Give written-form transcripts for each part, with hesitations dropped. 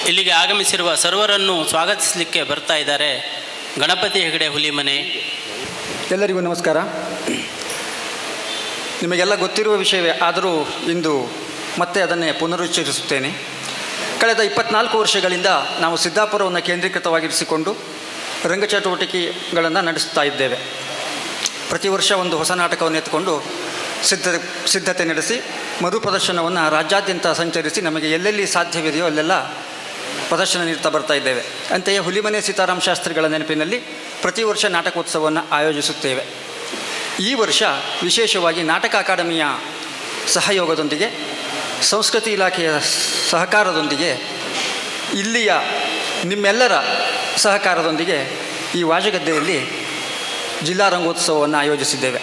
ಇಲ್ಲಿಗೆ ಆಗಮಿಸಿರುವ ಸರ್ವರನ್ನು ಸ್ವಾಗತಿಸಲಿಕ್ಕೆ ಬರ್ತಾ ಇದ್ದಾರೆ ಗಣಪತಿ ಹೆಗಡೆ ಹುಲಿಮನೆ. ಎಲ್ಲರಿಗೂ ನಮಸ್ಕಾರ. ನಿಮಗೆಲ್ಲ ಗೊತ್ತಿರುವ ವಿಷಯವೇ, ಆದರೂ ಇಂದು ಮತ್ತೆ ಅದನ್ನೇ ಪುನರುಚ್ಚರಿಸುತ್ತೇನೆ. ಕಳೆದ 24 ವರ್ಷಗಳಿಂದ ನಾವು ಸಿದ್ದಾಪುರವನ್ನು ಕೇಂದ್ರೀಕೃತವಾಗಿರಿಸಿಕೊಂಡು ರಂಗಚಟುವಟಿಕೆಗಳನ್ನು ನಡೆಸ್ತಾ ಇದ್ದೇವೆ. ಪ್ರತಿ ವರ್ಷ ಒಂದು ಹೊಸ ನಾಟಕವನ್ನು ಎತ್ತುಕೊಂಡು ಸಿದ್ಧತೆ ನಡೆಸಿ ಮರುಪ್ರದರ್ಶನವನ್ನು ರಾಜ್ಯಾದ್ಯಂತ ಸಂಚರಿಸಿ ನಮಗೆ ಎಲ್ಲೆಲ್ಲಿ ಸಾಧ್ಯವಿದೆಯೋ ಅಲ್ಲೆಲ್ಲ ಪ್ರದರ್ಶನ ನೀಡ್ತಾ ಬರ್ತಾ ಇದ್ದೇವೆ. ಅಂತೆಯೇ ಹುಲಿಮನೆ ಸೀತಾರಾಮ ಶಾಸ್ತ್ರಿಗಳ ನೆನಪಿನಲ್ಲಿ ಪ್ರತಿ ವರ್ಷ ನಾಟಕೋತ್ಸವವನ್ನು ಆಯೋಜಿಸುತ್ತೇವೆ. ಈ ವರ್ಷ ವಿಶೇಷವಾಗಿ ನಾಟಕ ಅಕಾಡೆಮಿಯ ಸಹಯೋಗದೊಂದಿಗೆ, ಸಂಸ್ಕೃತಿ ಇಲಾಖೆಯ ಸಹಕಾರದೊಂದಿಗೆ, ಇಲ್ಲಿಯ ನಿಮ್ಮೆಲ್ಲರ ಸಹಕಾರದೊಂದಿಗೆ ಈ ವಾಜಗದ್ದೆಯಲ್ಲಿ ಜಿಲ್ಲಾ ರಂಗೋತ್ಸವವನ್ನು ಆಯೋಜಿಸಿದ್ದೇವೆ.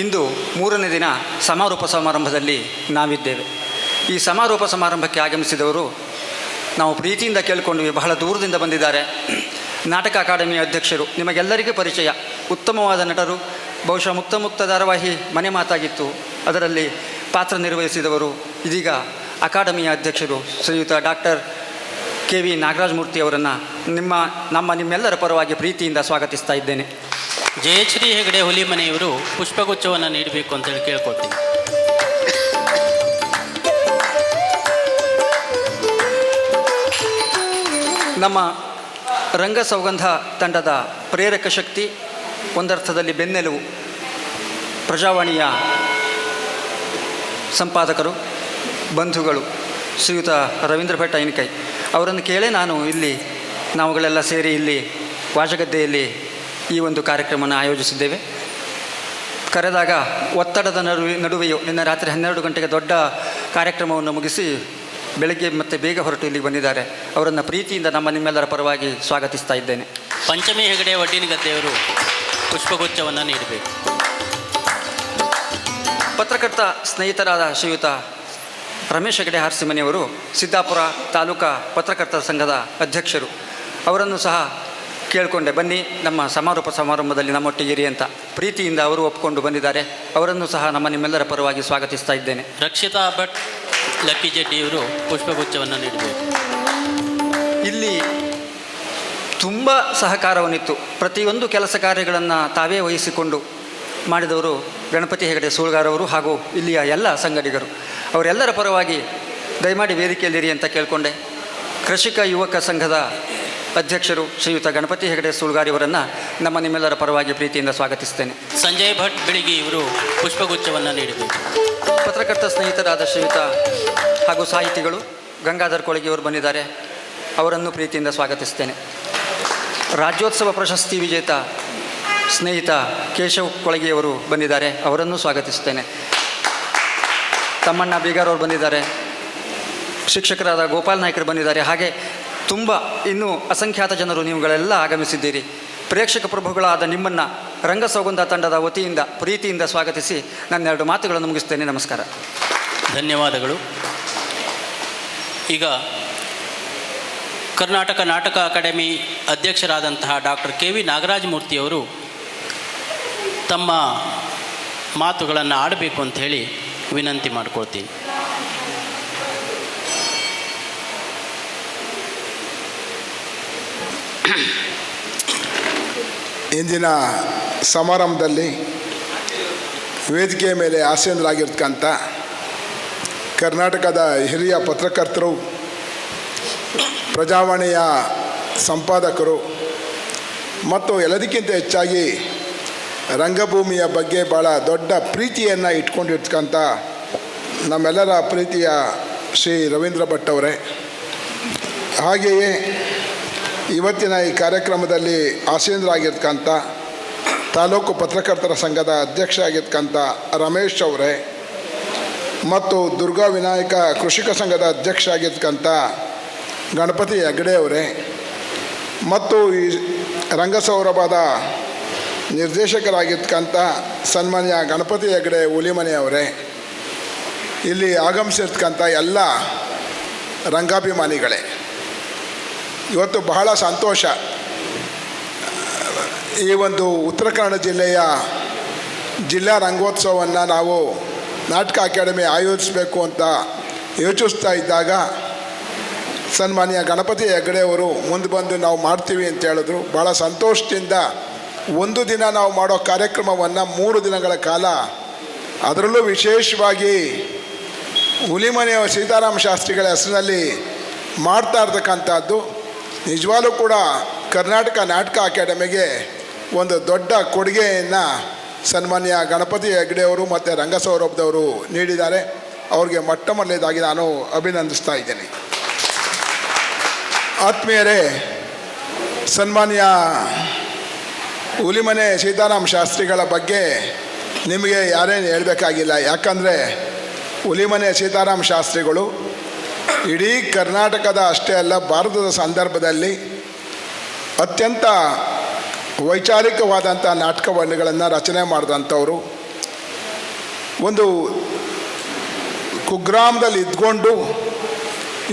ಇಂದು 3ನೇ ದಿನ ಸಮಾರೋಪ ಸಮಾರಂಭದಲ್ಲಿ ನಾವಿದ್ದೇವೆ. ಈ ಸಮಾರೋಪ ಸಮಾರಂಭಕ್ಕೆ ಆಗಮಿಸಿದವರು ನಾವು ಪ್ರೀತಿಯಿಂದ ಕೇಳಿಕೊಂಡ್ವಿ, ಬಹಳ ದೂರದಿಂದ ಬಂದಿದ್ದಾರೆ. ನಾಟಕ ಅಕಾಡೆಮಿಯ ಅಧ್ಯಕ್ಷರು, ನಿಮಗೆಲ್ಲರಿಗೂ ಪರಿಚಯ, ಉತ್ತಮವಾದ ನಟರು. ಬಹುಶಃ ಮುಕ್ತ ಧಾರಾವಾಹಿ ಮನೆ ಮಾತಾಗಿತ್ತು, ಅದರಲ್ಲಿ ಪಾತ್ರ ನಿರ್ವಹಿಸಿದವರು. ಇದೀಗ ಅಕಾಡೆಮಿಯ ಅಧ್ಯಕ್ಷರು ಶ್ರೀಯುತ ಡಾಕ್ಟರ್ KV ನಾಗರಾಜಮೂರ್ತಿ ಅವರನ್ನು ನಿಮ್ಮೆಲ್ಲರ ಪರವಾಗಿ ಪ್ರೀತಿಯಿಂದ ಸ್ವಾಗತಿಸ್ತಾ ಇದ್ದೇನೆ. ಜಯಶ್ರೀ ಹೆಗಡೆ ಹುಲಿಮನೆಯವರು ಪುಷ್ಪಗುಚ್ಛವನ್ನು ನೀಡಬೇಕು ಅಂತೇಳಿ ಕೇಳ್ಕೊಳ್ತೀನಿ. ನಮ್ಮ ರಂಗ ಸೌಗಂಧ ತಂಡದ ಪ್ರೇರಕ ಶಕ್ತಿ, ಒಂದರ್ಥದಲ್ಲಿ ಬೆನ್ನೆಲುಬು, ಪ್ರಜಾವಾಣಿಯ ಸಂಪಾದಕರು, ಬಂಧುಗಳು ಶ್ರೀಯುತ ರವೀಂದ್ರ ಭಟ್ ಐನಕೈ ಅವರನ್ನು ಕೇಳೇ ನಾವುಗಳೆಲ್ಲ ಸೇರಿ ಇಲ್ಲಿ ವಾಜಗದ್ದೆಯಲ್ಲಿ ಈ ಒಂದು ಕಾರ್ಯಕ್ರಮವನ್ನು ಆಯೋಜಿಸಿದ್ದೇವೆ. ಕರೆದಾಗ ಒತ್ತಡದ ನಡುವೆಯೂ ನಿನ್ನೆ ರಾತ್ರಿ 12 ಗಂಟೆಗೆ ದೊಡ್ಡ ಕಾರ್ಯಕ್ರಮವನ್ನು ಮುಗಿಸಿ ಬೆಳಗ್ಗೆ ಮತ್ತೆ ಬೇಗ ಹೊರಟು ಇಲ್ಲಿಗೆ ಬಂದಿದ್ದಾರೆ. ಅವರನ್ನು ಪ್ರೀತಿಯಿಂದ ನಿಮ್ಮೆಲ್ಲರ ಪರವಾಗಿ ಸ್ವಾಗತಿಸ್ತಾ ಇದ್ದೇನೆ. ಪಂಚಮಿ ಹೆಗಡೆ ವಡ್ಡಿನಗದ್ದೆಯವರು ಪುಷ್ಪಗುಚ್ಛವನ್ನು ನೀಡಬೇಕು. ಪತ್ರಕರ್ತ ಸ್ನೇಹಿತರಾದ ಶ್ರೀಯುತ ರಮೇಶ್ ಹೆಗಡೆ ಹಾರ್ಸಿಮನೆಯವರು ಸಿದ್ದಾಪುರ ತಾಲೂಕಾ ಪತ್ರಕರ್ತರ ಸಂಘದ ಅಧ್ಯಕ್ಷರು. ಅವರನ್ನು ಸಹ ಕೇಳಿಕೊಂಡೆ, ಬನ್ನಿ ನಮ್ಮ ಸಮಾರೋಪ ಸಮಾರಂಭದಲ್ಲಿ ನಮ್ಮೊಟ್ಟಿಗಿರಿ ಅಂತ. ಪ್ರೀತಿಯಿಂದ ಅವರು ಒಪ್ಪಿಕೊಂಡು ಬಂದಿದ್ದಾರೆ. ಅವರನ್ನು ಸಹ ನಿಮ್ಮೆಲ್ಲರ ಪರವಾಗಿ ಸ್ವಾಗತಿಸ್ತಾ ಇದ್ದೇನೆ. ರಕ್ಷಿತಾ ಭಟ್ ಲಕ್ಕಿಜೆಡ್ಡಿಯವರು ಪುಷ್ಪಗುಚ್ಛವನ್ನು ನೀಡಬೇಕು. ಇಲ್ಲಿ ತುಂಬ ಸಹಕಾರವನ್ನಿತ್ತು. ಪ್ರತಿಯೊಂದು ಕೆಲಸ ಕಾರ್ಯಗಳನ್ನು ತಾವೇ ವಹಿಸಿಕೊಂಡು ಮಾಡಿದವರು ಗಣಪತಿ ಹೆಗಡೆ ಸೂಳ್ಗಾರವರು ಹಾಗೂ ಇಲ್ಲಿಯ ಎಲ್ಲ ಸಂಗಡಿಗರು. ಅವರೆಲ್ಲರ ಪರವಾಗಿ ದಯಮಾಡಿ ವೇದಿಕೆಯಲ್ಲಿರಿ ಅಂತ ಕೇಳಿಕೊಂಡೆ. ಕೃಷಿಕ ಯುವಕ ಸಂಘದ ಅಧ್ಯಕ್ಷರು ಶ್ರೀಯುತ ಗಣಪತಿ ಹೆಗಡೆ ಸೂಳ್ಗಾರಿಯವರನ್ನು ನಿಮ್ಮೆಲ್ಲರ ಪರವಾಗಿ ಪ್ರೀತಿಯಿಂದ ಸ್ವಾಗತಿಸ್ತೇನೆ. ಸಂಜಯ್ ಭಟ್ ಬೆಳಗಿ ಇವರು ಪುಷ್ಪಗುಚ್ಛವನ್ನು ನೀಡಬೇಕು. ಪತ್ರಕರ್ತ ಸ್ನೇಹಿತರಾದ ಶ್ರೀಯುತ ಹಾಗೂ ಸಾಹಿತಿಗಳು ಗಂಗಾಧರ್ ಕೊಳಗಿಯವರು ಬಂದಿದ್ದಾರೆ. ಅವರನ್ನು ಪ್ರೀತಿಯಿಂದ ಸ್ವಾಗತಿಸ್ತೇನೆ. ರಾಜ್ಯೋತ್ಸವ ಪ್ರಶಸ್ತಿ ವಿಜೇತ ಸ್ನೇಹಿತ ಕೇಶವ್ ಕೊಳಗಿಯವರು ಬಂದಿದ್ದಾರೆ. ಅವರನ್ನು ಸ್ವಾಗತಿಸ್ತೇನೆ. ತಮ್ಮಣ್ಣ ಬೀಗಾರ್ ಅವರು ಬಂದಿದ್ದಾರೆ. ಶಿಕ್ಷಕರಾದ ಗೋಪಾಲ್ ನಾಯ್ಕರು ಬಂದಿದ್ದಾರೆ. ಹಾಗೆ ತುಂಬ ಇನ್ನೂ ಅಸಂಖ್ಯಾತ ಜನರು ನೀವುಗಳೆಲ್ಲ ಆಗಮಿಸಿದ್ದೀರಿ. ಪ್ರೇಕ್ಷಕ ಪ್ರಭುಗಳಾದ ನಿಮ್ಮನ್ನು ರಂಗಸೌಗಂಧ ತಂಡದ ವತಿಯಿಂದ ಪ್ರೀತಿಯಿಂದ ಸ್ವಾಗತಿಸಿ ನನ್ನ 2 ಮಾತುಗಳನ್ನು ಮುಗಿಸ್ತೇನೆ. ನಮಸ್ಕಾರ, ಧನ್ಯವಾದಗಳು. ಈಗ ಕರ್ನಾಟಕ ನಾಟಕ ಅಕಾಡೆಮಿ ಅಧ್ಯಕ್ಷರಾದಂತಹ ಡಾಕ್ಟರ್ KV ನಾಗರಾಜಮೂರ್ತಿಯವರು ತಮ್ಮ ಮಾತುಗಳನ್ನು ಆಡಬೇಕು ಅಂಥೇಳಿ ವಿನಂತಿ ಮಾಡಿಕೊಳ್ತೀನಿ. ಇಂದಿನ ಸಮಾರಂಭದಲ್ಲಿ ವೇದಿಕೆಯ ಮೇಲೆ ಆಸೀನರಾಗಿರ್ತಕ್ಕಂಥ ಕರ್ನಾಟಕದ ಹಿರಿಯ ಪತ್ರಕರ್ತರು, ಪ್ರಜಾವಾಣಿಯ ಸಂಪಾದಕರು ಮತ್ತು ಎಲ್ಲದಕ್ಕಿಂತ ಹೆಚ್ಚಾಗಿ ರಂಗಭೂಮಿಯ ಬಗ್ಗೆ ಭಾಳ ದೊಡ್ಡ ಪ್ರೀತಿಯನ್ನು ಇಟ್ಕೊಂಡಿರ್ತಕ್ಕಂಥ ನಮ್ಮೆಲ್ಲರ ಪ್ರೀತಿಯ ಶ್ರೀ ರವೀಂದ್ರ ಭಟ್ ಅವರೇ, ಹಾಗೆಯೇ ಇವತ್ತಿನ ಈ ಕಾರ್ಯಕ್ರಮದಲ್ಲಿ ಆಸೀನರಾಗಿರ್ತಕ್ಕಂಥ ತಾಲೂಕು ಪತ್ರಕರ್ತರ ಸಂಘದ ಅಧ್ಯಕ್ಷ ಆಗಿರ್ತಕ್ಕಂಥ ರಮೇಶ್ ಅವರೇ ಮತ್ತು ದುರ್ಗಾ ವಿನಾಯಕ ಕೃಷಿಕ ಸಂಘದ ಅಧ್ಯಕ್ಷ ಆಗಿರ್ತಕ್ಕಂಥ ಗಣಪತಿ ಹೆಗಡೆ ಅವರೇ ಮತ್ತು ಈ ರಂಗಸೌರಭದ ನಿರ್ದೇಶಕರಾಗಿರ್ತಕ್ಕಂಥ ಸನ್ಮಾನ್ಯ ಗಣಪತಿ ಹೆಗಡೆ ಹುಲಿಮನೆ ಅವರೇ, ಇಲ್ಲಿ ಆಗಮಿಸಿರ್ತಕ್ಕಂಥ ಎಲ್ಲ ರಂಗಾಭಿಮಾನಿಗಳೇ, ಇವತ್ತು ಬಹಳ ಸಂತೋಷ. ಈ ಒಂದು ಉತ್ತರ ಕನ್ನಡ ಜಿಲ್ಲೆಯ ಜಿಲ್ಲಾ ರಂಗೋತ್ಸವವನ್ನು ನಾವು ನಾಟಕ ಅಕಾಡೆಮಿ ಆಯೋಜಿಸಬೇಕು ಅಂತ ಯೋಚಿಸ್ತಾ ಇದ್ದಾಗ ಸನ್ಮಾನ್ಯ ಗಣಪತಿ ಹೆಗಡೆ ಅವರು ಮುಂದೆ ಬಂದು ನಾವು ಮಾಡ್ತೀವಿ ಅಂತ ಹೇಳಿದ್ರು. ಭಾಳ ಸಂತೋಷದಿಂದ ಒಂದು ದಿನ ನಾವು ಮಾಡೋ ಕಾರ್ಯಕ್ರಮವನ್ನು 3 ದಿನಗಳ ಕಾಲ, ಅದರಲ್ಲೂ ವಿಶೇಷವಾಗಿ ಹುಲಿಮನೆಯ ಸೀತಾರಾಮ ಶಾಸ್ತ್ರಿಗಳ ಹೆಸರಿನಲ್ಲಿ ಮಾಡ್ತಾ ಇರ್ತಕ್ಕಂಥದ್ದು ನಿಜವಾಗ್ಲೂ ಕೂಡ ಕರ್ನಾಟಕ ನಾಟಕ ಅಕಾಡೆಮಿಗೆ ಒಂದು ದೊಡ್ಡ ಕೊಡುಗೆಯನ್ನು ಸನ್ಮಾನ್ಯ ಗಣಪತಿ ಹೆಗಡೆ ಅವರು ಮತ್ತು ರಂಗಸೌರಭದವರು ನೀಡಿದ್ದಾರೆ. ಅವ್ರಿಗೆ ಮೊಟ್ಟ ಮೊದಲನೇದಾಗಿ ನಾನು ಅಭಿನಂದಿಸ್ತಾ ಇದ್ದೇನೆ. ಆತ್ಮೀಯರೇ, ಸನ್ಮಾನ್ಯ ಹುಲಿಮನೆ ಸೀತಾರಾಮ ಶಾಸ್ತ್ರಿಗಳ ಬಗ್ಗೆ ನಿಮಗೆ ಯಾರೇನು ಹೇಳಬೇಕಾಗಿಲ್ಲ. ಯಾಕಂದರೆ ಹುಲಿಮನೆ ಸೀತಾರಾಮ ಶಾಸ್ತ್ರಿಗಳು ಇಡೀ ಕರ್ನಾಟಕದ ಅಷ್ಟೇ ಅಲ್ಲ, ಭಾರತದ ಸಂದರ್ಭದಲ್ಲಿ ಅತ್ಯಂತ ವೈಚಾರಿಕವಾದಂಥ ನಾಟಕಗಳನ್ನು ರಚನೆ ಮಾಡಿದಂಥವರು. ಒಂದು ಕುಗ್ರಾಮದಲ್ಲಿ ಇದ್ಕೊಂಡು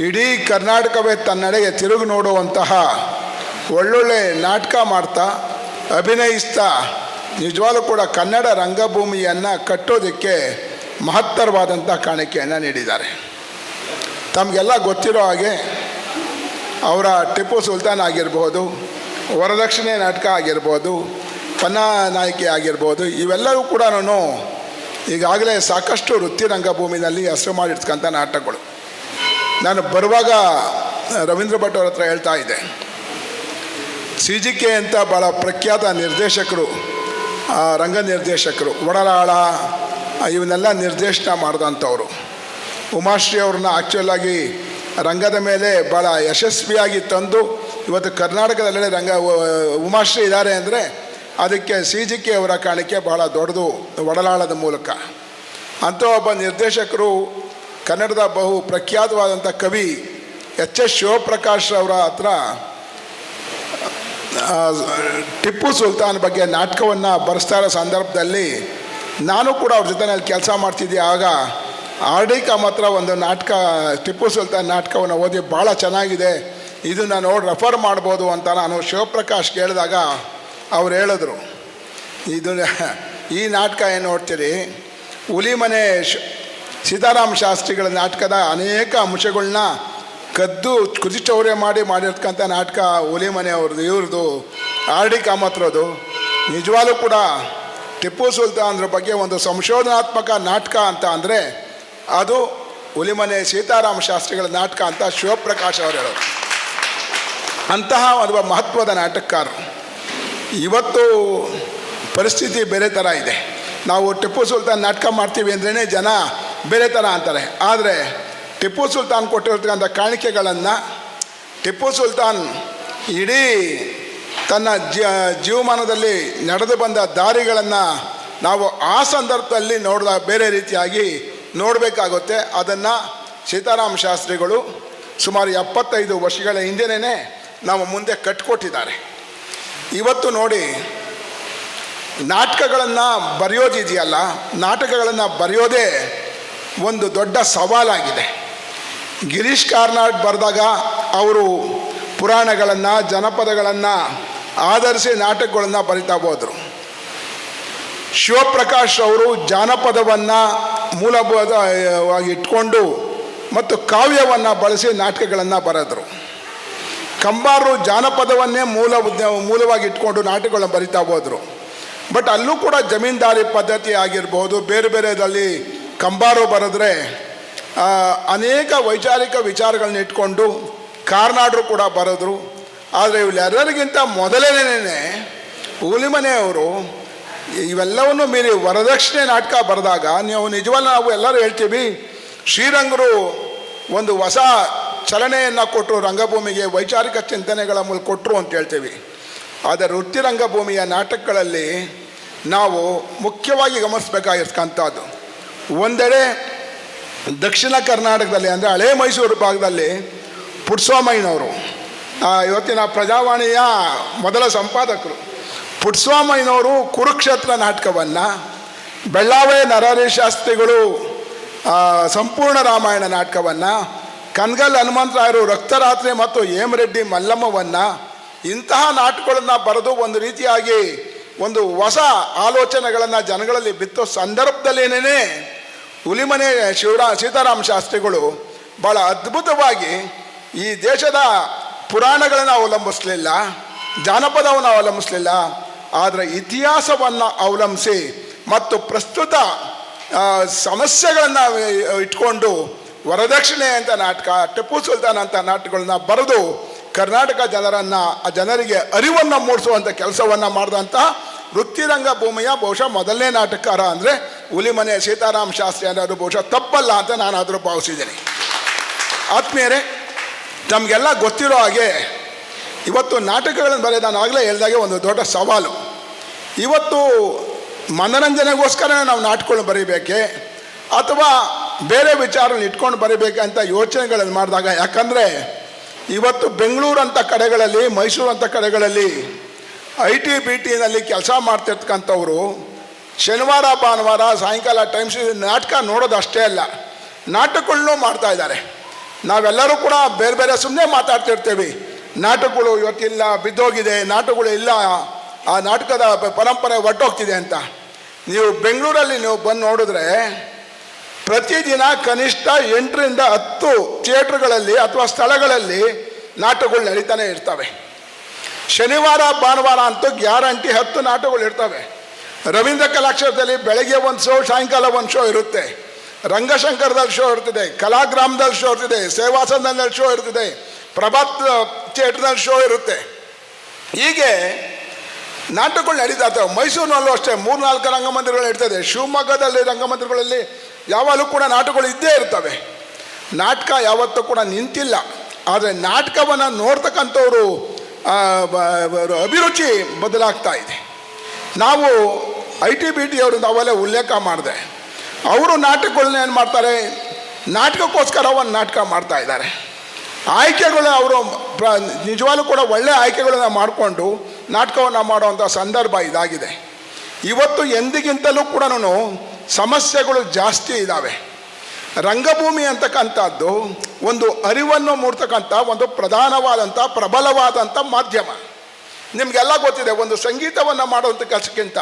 ಇಡೀ ಕರ್ನಾಟಕವೇ ತನ್ನೆಡೆಗೆ ತಿರುಗಿ ನೋಡುವಂತಹ ಒಳ್ಳೊಳ್ಳೆ ನಾಟಕ ಮಾಡ್ತಾ ಅಭಿನಯಿಸ್ತಾ ನಿಜವಾಗ್ಲೂ ಕೂಡ ಕನ್ನಡ ರಂಗಭೂಮಿಯನ್ನು ಕಟ್ಟೋದಕ್ಕೆ ಮಹತ್ತರವಾದಂಥ ಕಾಣಿಕೆಯನ್ನು ನೀಡಿದ್ದಾರೆ. ತಮಗೆಲ್ಲ ಗೊತ್ತಿರೋ ಹಾಗೆ ಅವರ ಟಿಪ್ಪು ಸುಲ್ತಾನ್ ಆಗಿರ್ಬೋದು, ವರದಕ್ಷಿಣೆ ನಾಟಕ ಆಗಿರ್ಬೋದು, ಪನ್ನಾ ನಾಯಕಿ ಆಗಿರ್ಬೋದು, ಇವೆಲ್ಲವೂ ಕೂಡ ಈಗಾಗಲೇ ಸಾಕಷ್ಟು ವೃತ್ತಿ ರಂಗಭೂಮಿನಲ್ಲಿ ಹೆಸರು ಮಾಡಿರ್ತಕ್ಕಂಥ ನಾಟಕಗಳು. ನಾನು ಬರುವಾಗ ರವೀಂದ್ರ ಭಟ್ ಅವ್ರ ಹತ್ರ ಹೇಳ್ತಾ ಇದ್ದೆ, CGK ಅಂತ ಭಾಳ ಪ್ರಖ್ಯಾತ ನಿರ್ದೇಶಕರು, ರಂಗ ನಿರ್ದೇಶಕರು, ಒಡಲಾಳ ಇವನ್ನೆಲ್ಲ ನಿರ್ದೇಶನ ಮಾಡಿದಂಥವ್ರು. ಉಮಾಶ್ರೀ ಅವ್ರನ್ನ ಆ್ಯಕ್ಚುಲಾಗಿ ರಂಗದ ಮೇಲೆ ಭಾಳ ಯಶಸ್ವಿಯಾಗಿ ತಂದು ಇವತ್ತು ಕರ್ನಾಟಕದಲ್ಲೇ ಉಮಾಶ್ರೀ ಇದ್ದಾರೆ ಅಂದರೆ ಅದಕ್ಕೆ CGK ಅವರ ಕಾಣಿಕೆ ಭಾಳ ದೊಡ್ಡದು, ಒಡಲಾಳದ ಮೂಲಕ. ಅಂಥ ಒಬ್ಬ ನಿರ್ದೇಶಕರು ಕನ್ನಡದ ಬಹು ಪ್ರಖ್ಯಾತವಾದಂಥ ಕವಿ ಎಚ್ ಶಿವಪ್ರಕಾಶ್ ಅವರ ಹತ್ರ ಟಿಪ್ಪು ಸುಲ್ತಾನ್ ಬಗ್ಗೆ ನಾಟಕವನ್ನು ಬರೆಸ್ತಾ ಇರೋ ಸಂದರ್ಭದಲ್ಲಿ ನಾನು ಕೂಡ ಅವ್ರ ಜೊತೆಯಲ್ಲಿ ಕೆಲಸ ಮಾಡ್ತಿದ್ದೆ. ಆಗ RD ಕಾಮತ್ರ ಒಂದು ನಾಟಕ, ಟಿಪ್ಪು ಸುಲ್ತಾನ್ ನಾಟಕವನ್ನು ಓದಿ ಭಾಳ ಚೆನ್ನಾಗಿದೆ, ಇದನ್ನು ನೋಡಿ ರೆಫರ್ ಮಾಡ್ಬೋದು ಅಂತ ನಾನು ಶಿವಪ್ರಕಾಶ್ ಕೇಳಿದಾಗ ಅವ್ರು ಹೇಳಿದ್ರು, ಈ ನಾಟಕ ಏನು ನೋಡ್ತೀರಿ, ಹುಲಿಮನೆ ಸೀತಾರಾಮ ಶಾಸ್ತ್ರಿಗಳ ನಾಟಕದ ಅನೇಕ ಅಂಶಗಳನ್ನ ಕದ್ದು ಕುದಿಚೌರ್ಯ ಮಾಡಿರ್ತಕ್ಕಂಥ ನಾಟಕ ಹುಲಿಮನೆ ಅವ್ರದ್ದು, ಇವ್ರದ್ದು RD ಕಾಮತ್ರದು. ನಿಜವಾಗ್ಲೂ ಕೂಡ ಟಿಪ್ಪು ಸುಲ್ತಾನ್ರ ಬಗ್ಗೆ ಒಂದು ಸಂಶೋಧನಾತ್ಮಕ ನಾಟಕ ಅಂತ ಅಂದರೆ ಅದು ಹುಲಿಮನೆ ಸೀತಾರಾಮ ಶಾಸ್ತ್ರಿಗಳ ನಾಟಕ ಅಂತ ಶಿವಪ್ರಕಾಶ್ ಅವರು ಹೇಳೋರು. ಅಂತಹ ಒಂದು ಮಹತ್ವದ ನಾಟಕಕಾರರು. ಇವತ್ತು ಪರಿಸ್ಥಿತಿ ಬೇರೆ ಥರ ಇದೆ. ನಾವು ಟಿಪ್ಪು ಸುಲ್ತಾನ್ ನಾಟಕ ಮಾಡ್ತೀವಿ ಅಂದ್ರೇ ಜನ ಬೇರೆ ಥರ ಅಂತಾರೆ. ಆದರೆ ಟಿಪ್ಪು ಸುಲ್ತಾನ್ ಕೊಟ್ಟಿರ್ತಕ್ಕಂಥ ಕಾಣಿಕೆಗಳನ್ನು, ಟಿಪ್ಪು ಸುಲ್ತಾನ್ ಇಡೀ ತನ್ನ ಜೀವಮಾನದಲ್ಲಿ ನಡೆದು ಬಂದ ದಾರಿಗಳನ್ನು ನಾವು ಆ ಸಂದರ್ಭದಲ್ಲಿ ನೋಡಿದ ಬೇರೆ ರೀತಿಯಾಗಿ ನೋಡಬೇಕಾಗುತ್ತೆ. ಅದನ್ನು ಸೀತಾರಾಮ ಶಾಸ್ತ್ರಿಗಳು ಸುಮಾರು 75 ವರ್ಷಗಳ ಹಿಂದೆಯೇ ನಾವು ಮುಂದೆ ಕಟ್ಕೊಟ್ಟಿದ್ದಾರೆ. ಇವತ್ತು ನೋಡಿ, ನಾಟಕಗಳನ್ನು ಬರೆಯೋದಿದೆಯಲ್ಲ, ನಾಟಕಗಳನ್ನು ಬರೆಯೋದೇ ಒಂದು ದೊಡ್ಡ ಸವಾಲಾಗಿದೆ. ಗಿರೀಶ್ ಕಾರ್ನಾಡ್ ಬರೆದಾಗ ಅವರು ಪುರಾಣಗಳನ್ನು, ಜನಪದಗಳನ್ನು ಆಧರಿಸಿ ನಾಟಕಗಳನ್ನು ಬರಿತಾ ಹೋದರು. ಶಿವಪ್ರಕಾಶ್ ಅವರು ಜಾನಪದವನ್ನು ಮೂಲಭೂತವಾಗಿ ಇಟ್ಕೊಂಡು ಮತ್ತು ಕಾವ್ಯವನ್ನು ಬಳಸಿ ನಾಟಕಗಳನ್ನು ಬರೆದರು. ಕಂಬಾರರು ಜಾನಪದವನ್ನೇ ಮೂಲವಾಗಿ ಇಟ್ಕೊಂಡು ನಾಟಕಗಳನ್ನು ಬರಿತಾ ಹೋದರು. ಬಟ್ ಅಲ್ಲೂ ಕೂಡ ಜಮೀನ್ದಾರಿ ಪದ್ಧತಿ ಆಗಿರ್ಬೋದು, ಬೇರೆ ಬೇರೆದಲ್ಲಿ ಕಂಬಾರು ಬರೆದ್ರೆ ಅನೇಕ ವೈಚಾರಿಕ ವಿಚಾರಗಳನ್ನ ಇಟ್ಕೊಂಡು ಕಾರ್ನಾಡರು ಕೂಡ ಬರೆದ್ರು. ಆದರೆ ಇವೆಲ್ಲರಿಗಿಂತ ಮೊದಲನೇ ಹುಲಿಮನೆಯವರು ಇವೆಲ್ಲವನ್ನು ಮೀರಿ ವರದಕ್ಷಿಣೆ ನಾಟಕ ಬರೆದಾಗ ನೀವು ನಿಜವಲ್ಲ, ನಾವು ಎಲ್ಲರೂ ಹೇಳ್ತೀವಿ ಶ್ರೀರಂಗರು ಒಂದು ಹೊಸ ಚಲನೆಯನ್ನು ಕೊಟ್ಟರು ರಂಗಭೂಮಿಗೆ, ವೈಚಾರಿಕ ಚಿಂತನೆಗಳ ಮೂಲಕ ಕೊಟ್ಟರು ಅಂತ ಹೇಳ್ತೀವಿ. ಆದರೆ ವೃತ್ತಿ ರಂಗಭೂಮಿಯ ನಾಟಕಗಳಲ್ಲಿ ನಾವು ಮುಖ್ಯವಾಗಿ ಗಮನಿಸಬೇಕಾಗಿರ್ತಕ್ಕಂಥದ್ದು, ಒಂದೆಡೆ ದಕ್ಷಿಣ ಕರ್ನಾಟಕದಲ್ಲಿ ಅಂದರೆ ಹಳೆ ಮೈಸೂರು ಭಾಗದಲ್ಲಿ ಪುಟ್ಸ್ವಾಮಯ್ಯನವರು, ಇವತ್ತಿನ ಪ್ರಜಾವಾಣಿಯ ಮೊದಲ ಸಂಪಾದಕರು, ಪುಟ್ಸ್ವಾಮಯ್ಯನವರು ಕುರುಕ್ಷೇತ್ರ ನಾಟಕವನ್ನು, ಬೆಳ್ಳಾವೆ ನರಹರಿ ಶಾಸ್ತ್ರಿಗಳು ಸಂಪೂರ್ಣ ರಾಮಾಯಣ ನಾಟಕವನ್ನು, ಕನ್ಗಲ್ ಹನುಮಂತರಾಯರು ರಕ್ತರಾತ್ರಿ ಮತ್ತು ಹೇಮರೆಡ್ಡಿ ಮಲ್ಲಮ್ಮವನ್ನು, ಇಂತಹ ನಾಟಕಗಳನ್ನು ಬರೆದು ಒಂದು ರೀತಿಯಾಗಿ ಒಂದು ಹೊಸ ಆಲೋಚನೆಗಳನ್ನು ಜನಗಳಲ್ಲಿ ಬಿತ್ತೋ ಸಂದರ್ಭದಲ್ಲೇನೇ ಹುಲಿಮನೆ ಸೀತಾರಾಮ ಶಾಸ್ತ್ರಿಗಳು ಭಾಳ ಅದ್ಭುತವಾಗಿ ಈ ದೇಶದ ಪುರಾಣಗಳನ್ನು ಅವಲಂಬಿಸಲಿಲ್ಲ, ಜಾನಪದವನ್ನು ಅವಲಂಬಿಸಲಿಲ್ಲ, ಆದರೆ ಇತಿಹಾಸವನ್ನು ಅವಲಂಬಿಸಿ ಮತ್ತು ಪ್ರಸ್ತುತ ಸಮಸ್ಯೆಗಳನ್ನು ಇಟ್ಕೊಂಡು ವರದಕ್ಷಿಣೆ ಅಂತ ನಾಟಕ, ಟಿಪ್ಪು ಸುಲ್ತಾನ್ ಅಂತ ನಾಟಕಗಳನ್ನ ಬರೆದು ಕರ್ನಾಟಕ ಜನರಿಗೆ ಅರಿವನ್ನು ಮೂಡಿಸುವಂಥ ಕೆಲಸವನ್ನು ಮಾಡಿದಂಥ ವೃತ್ತಿರಂಗ ಭೂಮಿಯ ಬಹುಶಃ ಮೊದಲನೇ ನಾಟಕಕಾರ ಅಂದರೆ ಹುಲಿಮನೆ ಸೀತಾರಾಮ ಶಾಸ್ತ್ರಿ ಅನ್ನೋದು ಬಹುಶಃ ತಪ್ಪಲ್ಲ ಅಂತ ನಾನಾದರೂ ಭಾವಿಸಿದ್ದೀನಿ. ಆತ್ಮೀಯರೇ, ನಮಗೆಲ್ಲ ಗೊತ್ತಿರೋ ಹಾಗೆ ಇವತ್ತು ನಾಟಕಗಳನ್ನು ಬರೆಯೋದು ನಾನು ಆಗಲೇ ಹೇಳಿದಾಗೆ ಒಂದು ದೊಡ್ಡ ಸವಾಲು. ಇವತ್ತು ಮನರಂಜನೆಗೋಸ್ಕರ ನಾವು ನಾಟಕಗಳನ್ನು ಬರೀಬೇಕೆ ಅಥವಾ ಬೇರೆ ವಿಚಾರಗಳನ್ನ ಇಟ್ಕೊಂಡು ಬರೀಬೇಕೆ ಅಂತ ಯೋಚನೆಗಳನ್ನು ಮಾಡಿದಾಗ, ಯಾಕಂದರೆ ಇವತ್ತು ಬೆಂಗಳೂರು ಅಂತ ಕಡೆಗಳಲ್ಲಿ, ಮೈಸೂರು ಅಂತ ಕಡೆಗಳಲ್ಲಿ IT-BTನಲ್ಲಿ ಕೆಲಸ ಮಾಡ್ತಿರ್ತಕ್ಕಂಥವ್ರು ಶನಿವಾರ ಭಾನುವಾರ ಸಾಯಂಕಾಲ ಟೈಮ್ಸ್ ನಾಟಕ ನೋಡೋದು ಅಷ್ಟೇ ಅಲ್ಲ, ನಾಟಕಗಳನ್ನೂ ಮಾಡ್ತಾಯಿದ್ದಾರೆ. ನಾವೆಲ್ಲರೂ ಕೂಡ ಬೇರೆ ಬೇರೆ ಸುಮ್ಮನೆ ಮಾತಾಡ್ತಿರ್ತೀವಿ, ನಾಟಕಗಳು ಇವತ್ತಿಲ್ಲ, ಬಿದ್ದೋಗಿದೆ, ನಾಟಕಗಳು ಇಲ್ಲ, ಆ ನಾಟಕದ ಪರಂಪರೆ ಹೊರಟೋಗ್ತಿದೆ ಅಂತ. ನೀವು ಬೆಂಗಳೂರಲ್ಲಿ ನೀವು ಬಂದು ನೋಡಿದ್ರೆ ಪ್ರತಿದಿನ ಕನಿಷ್ಠ 8ರಿಂದ 10 ಥಿಯೇಟ್ರ್ಗಳಲ್ಲಿ ಅಥವಾ ಸ್ಥಳಗಳಲ್ಲಿ ನಾಟಕಗಳು ನಡೀತಾನೆ ಇರ್ತವೆ. ಶನಿವಾರ ಭಾನುವಾರ ಅಂತೂ ಗ್ಯಾರಂಟಿ 10 ನಾಟಕಗಳು ಇರ್ತವೆ. ರವೀಂದ್ರ ಕಲಾಕ್ಷೇತ್ರದಲ್ಲಿ ಬೆಳಗ್ಗೆ ಒಂದು ಶೋ, ಸಾಯಂಕಾಲ ಒಂದು ಶೋ ಇರುತ್ತೆ. ರಂಗಶಂಕರದಲ್ಲಿ ಶೋ ಇರ್ತದೆ, ಕಲಾಗ್ರಾಮದಲ್ಲಿ ಶೋ ಇರ್ತದೆ, ಸೇವಾಸನದಲ್ಲಿ ಶೋ ಇರ್ತದೆ, ಪ್ರಭಾತ್ ಥಿಯೇಟ್ರ್ನಲ್ಲಿ ಶೋ ಇರುತ್ತೆ. ಹೀಗೆ ನಾಟಕಗಳು ನಡೀತಾ ಇರ್ತವೆ. ಮೈಸೂರಿನಲ್ಲೂ ಅಷ್ಟೇ 3-4 ರಂಗಮಂದಿರಗಳು ಇರ್ತದೆ. ಶಿವಮೊಗ್ಗದಲ್ಲಿ ರಂಗಮಂದಿರಗಳಲ್ಲಿ ಯಾವಾಗಲೂ ಕೂಡ ನಾಟಕಗಳು ಇದ್ದೇ ಇರ್ತವೆ. ನಾಟಕ ಯಾವತ್ತೂ ಕೂಡ ನಿಂತಿಲ್ಲ. ಆದರೆ ನಾಟಕವನ್ನು ನೋಡ್ತಕ್ಕಂಥವ್ರು ಅಭಿರುಚಿ ಬದಲಾಗ್ತಾ ಇದೆ. ನಾವು IT-BT ಅವ್ರದ್ದು ಅವೆಲ್ಲ ಉಲ್ಲೇಖ ಮಾಡಿದೆ. ಅವರು ನಾಟಕಗಳನ್ನ ಏನು ಮಾಡ್ತಾರೆ, ನಾಟಕಕ್ಕೋಸ್ಕರ ಒಂದು ನಾಟಕ ಮಾಡ್ತಾ ಇದ್ದಾರೆ. ಆಯ್ಕೆಗಳು ಅವರು ನಿಜವಾಗ್ಲೂ ಕೂಡ ಒಳ್ಳೆಯ ಆಯ್ಕೆಗಳನ್ನು ಮಾಡಿಕೊಂಡು ನಾಟಕವನ್ನು ಮಾಡುವಂಥ ಸಂದರ್ಭ ಇದಾಗಿದೆ. ಇವತ್ತು ಎಂದಿಗಿಂತಲೂ ಕೂಡ ಸಮಸ್ಯೆಗಳು ಜಾಸ್ತಿ ಇದ್ದಾವೆ. ರಂಗಭೂಮಿ ಅಂತಕ್ಕಂಥದ್ದು ಒಂದು ಅರಿವನ್ನು ಮೂಡ್ತಕ್ಕಂಥ ಒಂದು ಪ್ರಧಾನವಾದಂಥ ಪ್ರಬಲವಾದಂಥ ಮಾಧ್ಯಮ. ನಿಮಗೆಲ್ಲ ಗೊತ್ತಿದೆ, ಒಂದು ಸಂಗೀತವನ್ನು ಮಾಡುವಂಥ ಕೆಲಸಕ್ಕಿಂತ,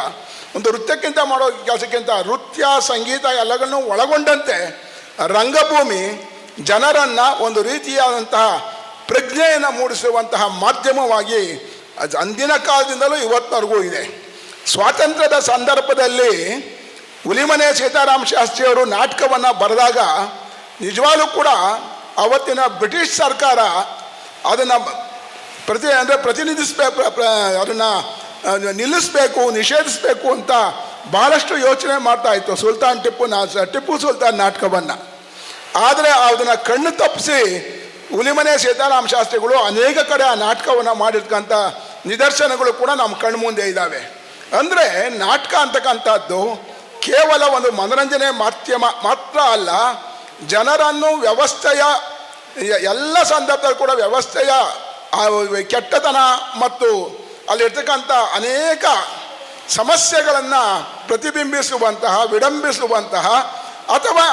ಒಂದು ನೃತ್ಯಕ್ಕಿಂತ ಮಾಡೋ ಕೆಲಸಕ್ಕಿಂತ ನೃತ್ಯ, ಸಂಗೀತ ಎಲ್ಲಗಳನ್ನೂ ಒಳಗೊಂಡಂತೆ ರಂಗಭೂಮಿ ಜನರನ್ನು ಒಂದು ರೀತಿಯಾದಂತಹ ಪ್ರಜ್ಞೆಯನ್ನು ಮೂಡಿಸುವಂತಹ ಮಾಧ್ಯಮವಾಗಿ ಅಂದಿನ ಕಾಲದಿಂದಲೂ ಇವತ್ತಿನವರೆಗೂ ಇದೆ. ಸ್ವಾತಂತ್ರ್ಯದ ಸಂದರ್ಭದಲ್ಲಿ ಹುಲಿಮನೆ ಸೀತಾರಾಮ ಶಾಸ್ತ್ರಿಯವರು ನಾಟಕವನ್ನು ಬರೆದಾಗ ನಿಜವಾಗ್ಲೂ ಕೂಡ ಅವತ್ತಿನ ಬ್ರಿಟಿಷ್ ಸರ್ಕಾರ ಅದನ್ನು ಪ್ರತಿನಿಧಿಸಬೇಕು, ಅದನ್ನು ನಿಲ್ಲಿಸಬೇಕು, ನಿಷೇಧಿಸಬೇಕು ಅಂತ ಭಾಳಷ್ಟು ಯೋಚನೆ ಮಾಡ್ತಾಯಿತ್ತು ಟಿಪ್ಪು ಸುಲ್ತಾನ್ ನಾಟಕವನ್ನು. ಆದರೆ ಅದನ್ನು ಕಣ್ಣು ತಪ್ಪಿಸಿ ಹುಲಿಮನೆ ಸೀತಾರಾಮ ಶಾಸ್ತ್ರಿಗಳು ಅನೇಕ ಕಡೆ ಆ ನಾಟಕವನ್ನು ಮಾಡಿರ್ತಕ್ಕಂಥ ನಿದರ್ಶನಗಳು ಕೂಡ ನಮ್ಮ ಕಣ್ಣು ಮುಂದೆ ಇದ್ದಾವೆ. ಅಂದರೆ ನಾಟಕ ಅಂತಕ್ಕಂಥದ್ದು ಕೇವಲ ಒಂದು ಮನೋರಂಜನೆ ಮಾಧ್ಯಮ ಮಾತ್ರ ಅಲ್ಲ, ಜನರನ್ನು ವ್ಯವಸ್ಥೆಯ ಎಲ್ಲ ಸಂದರ್ಭದಲ್ಲಿ ಕೂಡ ವ್ಯವಸ್ಥೆಯ ಕೆಟ್ಟತನ ಮತ್ತು ಅಲ್ಲಿರ್ತಕ್ಕಂಥ ಅನೇಕ ಸಮಸ್ಯೆಗಳನ್ನು ಪ್ರತಿಬಿಂಬಿಸುವಂತಹ, ವಿಡಂಬಿಸುವಂತಹ ಅಥವಾ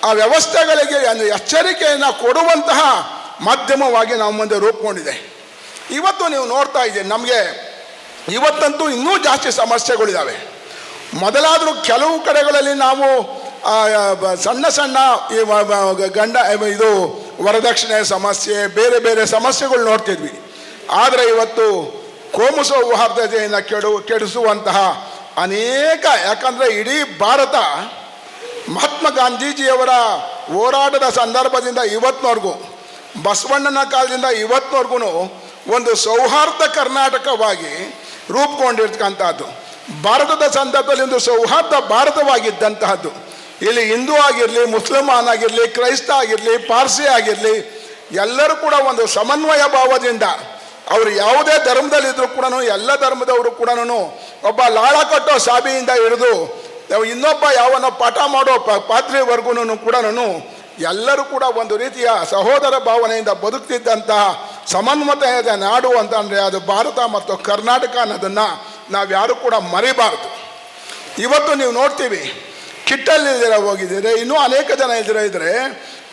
ಆ ವ್ಯವಸ್ಥೆಗಳಿಗೆ ಒಂದು ಎಚ್ಚರಿಕೆಯನ್ನು ಕೊಡುವಂತಹ ಮಾಧ್ಯಮವಾಗಿ ನಾವು ಮುಂದೆ ರೂಪುಗೊಂಡಿದೆ. ಇವತ್ತು ನೀವು ನೋಡ್ತಾ ಇದ್ದೀರಿ, ನಮಗೆ ಇವತ್ತಂತೂ ಇನ್ನೂ ಜಾಸ್ತಿ ಸಮಸ್ಯೆಗಳಿದ್ದಾವೆ. ಮೊದಲಾದರೂ ಕೆಲವು ಕಡೆಗಳಲ್ಲಿ ನಾವು ಸಣ್ಣ ಸಣ್ಣ ಇದು ವರದಕ್ಷಿಣೆ ಸಮಸ್ಯೆ, ಬೇರೆ ಬೇರೆ ಸಮಸ್ಯೆಗಳು ನೋಡ್ತಿದ್ವಿ. ಆದರೆ ಇವತ್ತು ಕೋಮು ಸೌಹಾರ್ದತೆಯನ್ನು ಕೆಡಿಸುವಂತಹ ಅನೇಕ, ಯಾಕಂದರೆ ಇಡೀ ಭಾರತ ಮಹಾತ್ಮ ಗಾಂಧೀಜಿಯವರ ಹೋರಾಟದ ಸಂದರ್ಭದಿಂದ ಇವತ್ತಿನವರೆಗೂ, ಬಸವಣ್ಣನ ಕಾಲದಿಂದ ಇವತ್ತಿನವರೆಗೂ ಒಂದು ಸೌಹಾರ್ದ ಕರ್ನಾಟಕವಾಗಿ ರೂಪುಗೊಂಡಿರ್ತಕ್ಕಂಥದ್ದು. ಭಾರತದ ಸಂದರ್ಭದಲ್ಲಿ ಒಂದು ಸೌಹಾರ್ದ ಭಾರತವಾಗಿದ್ದಂತಹದ್ದು. ಇಲ್ಲಿ ಹಿಂದೂ ಆಗಿರಲಿ, ಮುಸ್ಲಿಮಾನ್ ಆಗಿರಲಿ, ಕ್ರೈಸ್ತ ಆಗಿರಲಿ, ಪಾರ್ಸಿ ಆಗಿರಲಿ, ಎಲ್ಲರೂ ಕೂಡ ಒಂದು ಸಮನ್ವಯ ಭಾವದಿಂದ ಅವರು ಯಾವುದೇ ಧರ್ಮದಲ್ಲಿದ್ದರೂ ಕೂಡ ಎಲ್ಲ ಧರ್ಮದವರು ಕೂಡ ಒಬ್ಬ ಲಾಳ ಕಟ್ಟೋ ಸಾಬಿಯಿಂದ ಹಿಡಿದು ಇನ್ನೊಬ್ಬ ಯಾವನೋ ಪಾಠ ಮಾಡೋ ಪಾತ್ರಿವರೆಗೂ ಕೂಡ ಎಲ್ಲರೂ ಕೂಡ ಒಂದು ರೀತಿಯ ಸಹೋದರ ಭಾವನೆಯಿಂದ ಬದುಕ್ತಿದ್ದಂತಹ ಸಮನ್ವಯದ ನಾಡು ಅಂತಂದರೆ ಅದು ಭಾರತ ಮತ್ತು ಕರ್ನಾಟಕ ಅನ್ನೋದನ್ನು ನಾವ್ಯಾರೂ ಕೂಡ ಮರಿಬಾರ್ದು. ಇವತ್ತು ನೀವು ನೋಡ್ತೀವಿ, ಕಿಟ್ಟಲ್ಲಿ ಹೋಗಿದ್ದೀರಿ, ಇನ್ನೂ ಅನೇಕ ಜನ ಇದ್ರೆ